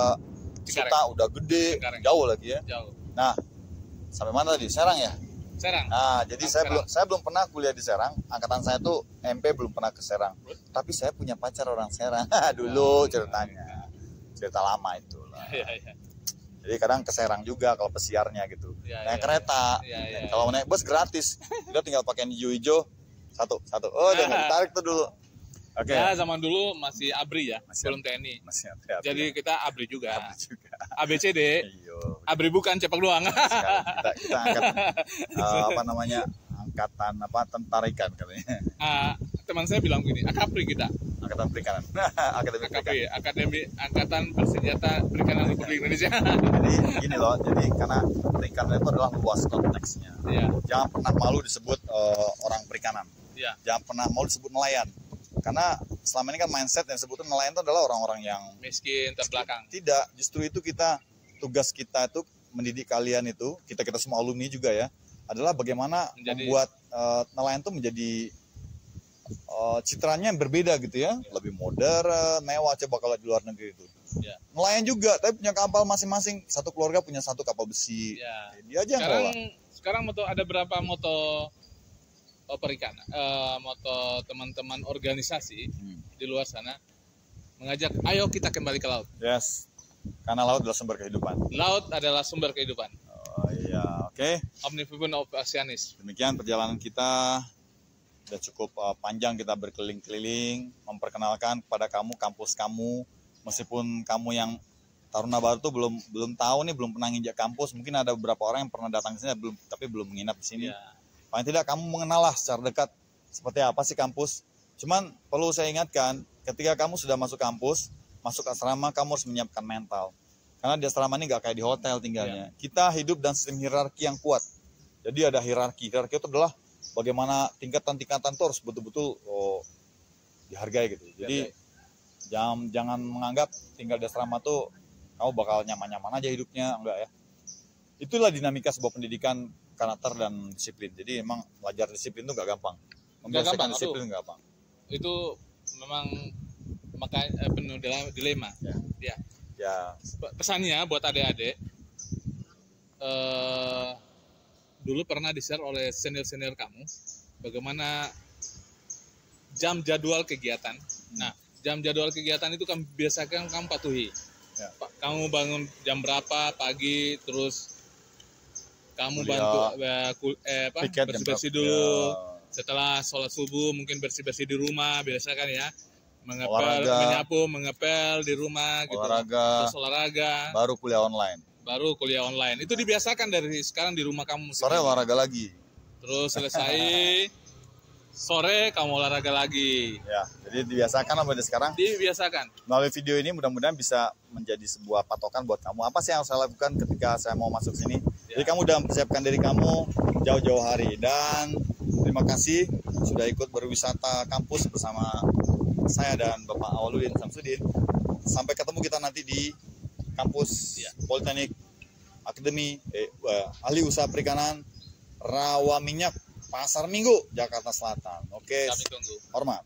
Suta, udah gede, jauh lagi ya. Jauh. Nah, sampai mana tadi? Serang ya? Serang. Nah, jadi saya belum pernah kuliah di Serang. Angkatan saya tuh MP belum pernah ke Serang. Tapi saya punya pacar orang Serang dulu ceritanya. Cerita lama itu lah. Iya. Jadi kadang ke Serang juga kalau pesiarnya gitu. Naik kereta. Iya. Kalau naik bus gratis. Udah tinggal pakai hijau-hijau. Satu. Oh, udah nggak ditarik tuh dulu. Oke. Ya, zaman dulu masih ABRI ya, belum TNI. Masih ada. Jadi kita ABRI juga. juga. ABCD. Iyo. ABRI bukan cepak doang. Kita angkat angkatan tentara ikan katanya. Teman saya bilang gini, AKAPRI kita. Angkatan perikanan. Akademi perikanan. AKAPRI, Akademi Angkatan Bersenjata Perikanan Republik Indonesia. Jadi gini loh, jadi karena perikanan itu adalah luas konteksnya. Iya. Jangan pernah malu disebut orang perikanan. Iya. Jangan pernah malu disebut nelayan. Karena selama ini kan mindset yang disebutkan nelayan itu adalah orang-orang yang Miskin, terbelakang. Tidak, justru itu tugas kita itu mendidik kalian itu, kita semua alumni juga ya, adalah bagaimana membuat nelayan tuh menjadi citranya yang berbeda gitu ya, lebih modern, mewah. Coba kalau di luar negeri itu. Ya. Nelayan juga, tapi punya kapal masing-masing. Satu keluarga punya satu kapal besi. Ya. Dia aja yang kelola. Sekarang ada berapa moto perikanan, moto teman-teman organisasi di luar sana mengajak, ayo kita kembali ke laut. Yes, karena laut adalah sumber kehidupan. Laut adalah sumber kehidupan. Oh iya, oke. Omnivivun of Oceanis. Demikian perjalanan kita. Sudah cukup panjang kita berkeliling-keliling, memperkenalkan kepada kamu kampus kamu. Meskipun kamu yang Taruna Baru tuh belum tahu nih, belum pernah nginjak kampus. Mungkin ada beberapa orang yang pernah datang ke sini tapi belum menginap di sini. Ya. Paling tidak kamu mengenal lah secara dekat seperti apa sih kampus. Cuman perlu saya ingatkan, ketika kamu sudah masuk kampus, masuk asrama, kamu harus menyiapkan mental. Karena di asrama ini nggak kayak di hotel tinggalnya. Ya. Kita hidup dan sistem hierarki yang kuat. Jadi ada hierarki. Hierarki itu adalah bagaimana tingkatan-tingkatan itu harus betul-betul dihargai gitu. Jadi jangan menganggap tinggal di asrama tuh kamu bakal nyaman-nyaman aja hidupnya, enggak ya. Itulah dinamika sebuah pendidikan karakter dan disiplin. Jadi emang belajar disiplin itu gak gampang. Membiasakan disiplin gak gampang. Itu memang makanya penuh dilema. Ya. Pesannya buat adik-adik, dulu pernah di-share oleh senior-senior kamu bagaimana jam jadwal kegiatan. Nah, jam jadwal kegiatan itu kamu biasakan kamu patuhi. Ya. Kamu bangun jam berapa pagi, terus kamu bantu bersih-bersih dulu. Ya. Setelah sholat subuh mungkin bersih-bersih di rumah, biasakan ya. Menyapu, mengepel di rumah gitu. Terus olahraga. Baru kuliah online. Itu dibiasakan dari sekarang di rumah kamu. Sore olahraga lagi. Terus selesai sore kamu olahraga lagi. Ya, jadi dibiasakan sampai sekarang. Dibiasakan. Melalui video ini mudah-mudahan bisa menjadi sebuah patokan buat kamu. Apa sih yang saya lakukan ketika saya mau masuk sini? Ya. Jadi kamu udah mempersiapkan diri kamu jauh-jauh hari. Dan terima kasih sudah ikut berwisata kampus bersama saya dan Bapak Awaludin Samsudin. Sampai ketemu kita nanti di kampus Politeknik Akademi Ahli Usaha Perikanan Rawa Minyak Pasar Minggu, Jakarta Selatan. Oke. Kami tunggu. Hormat.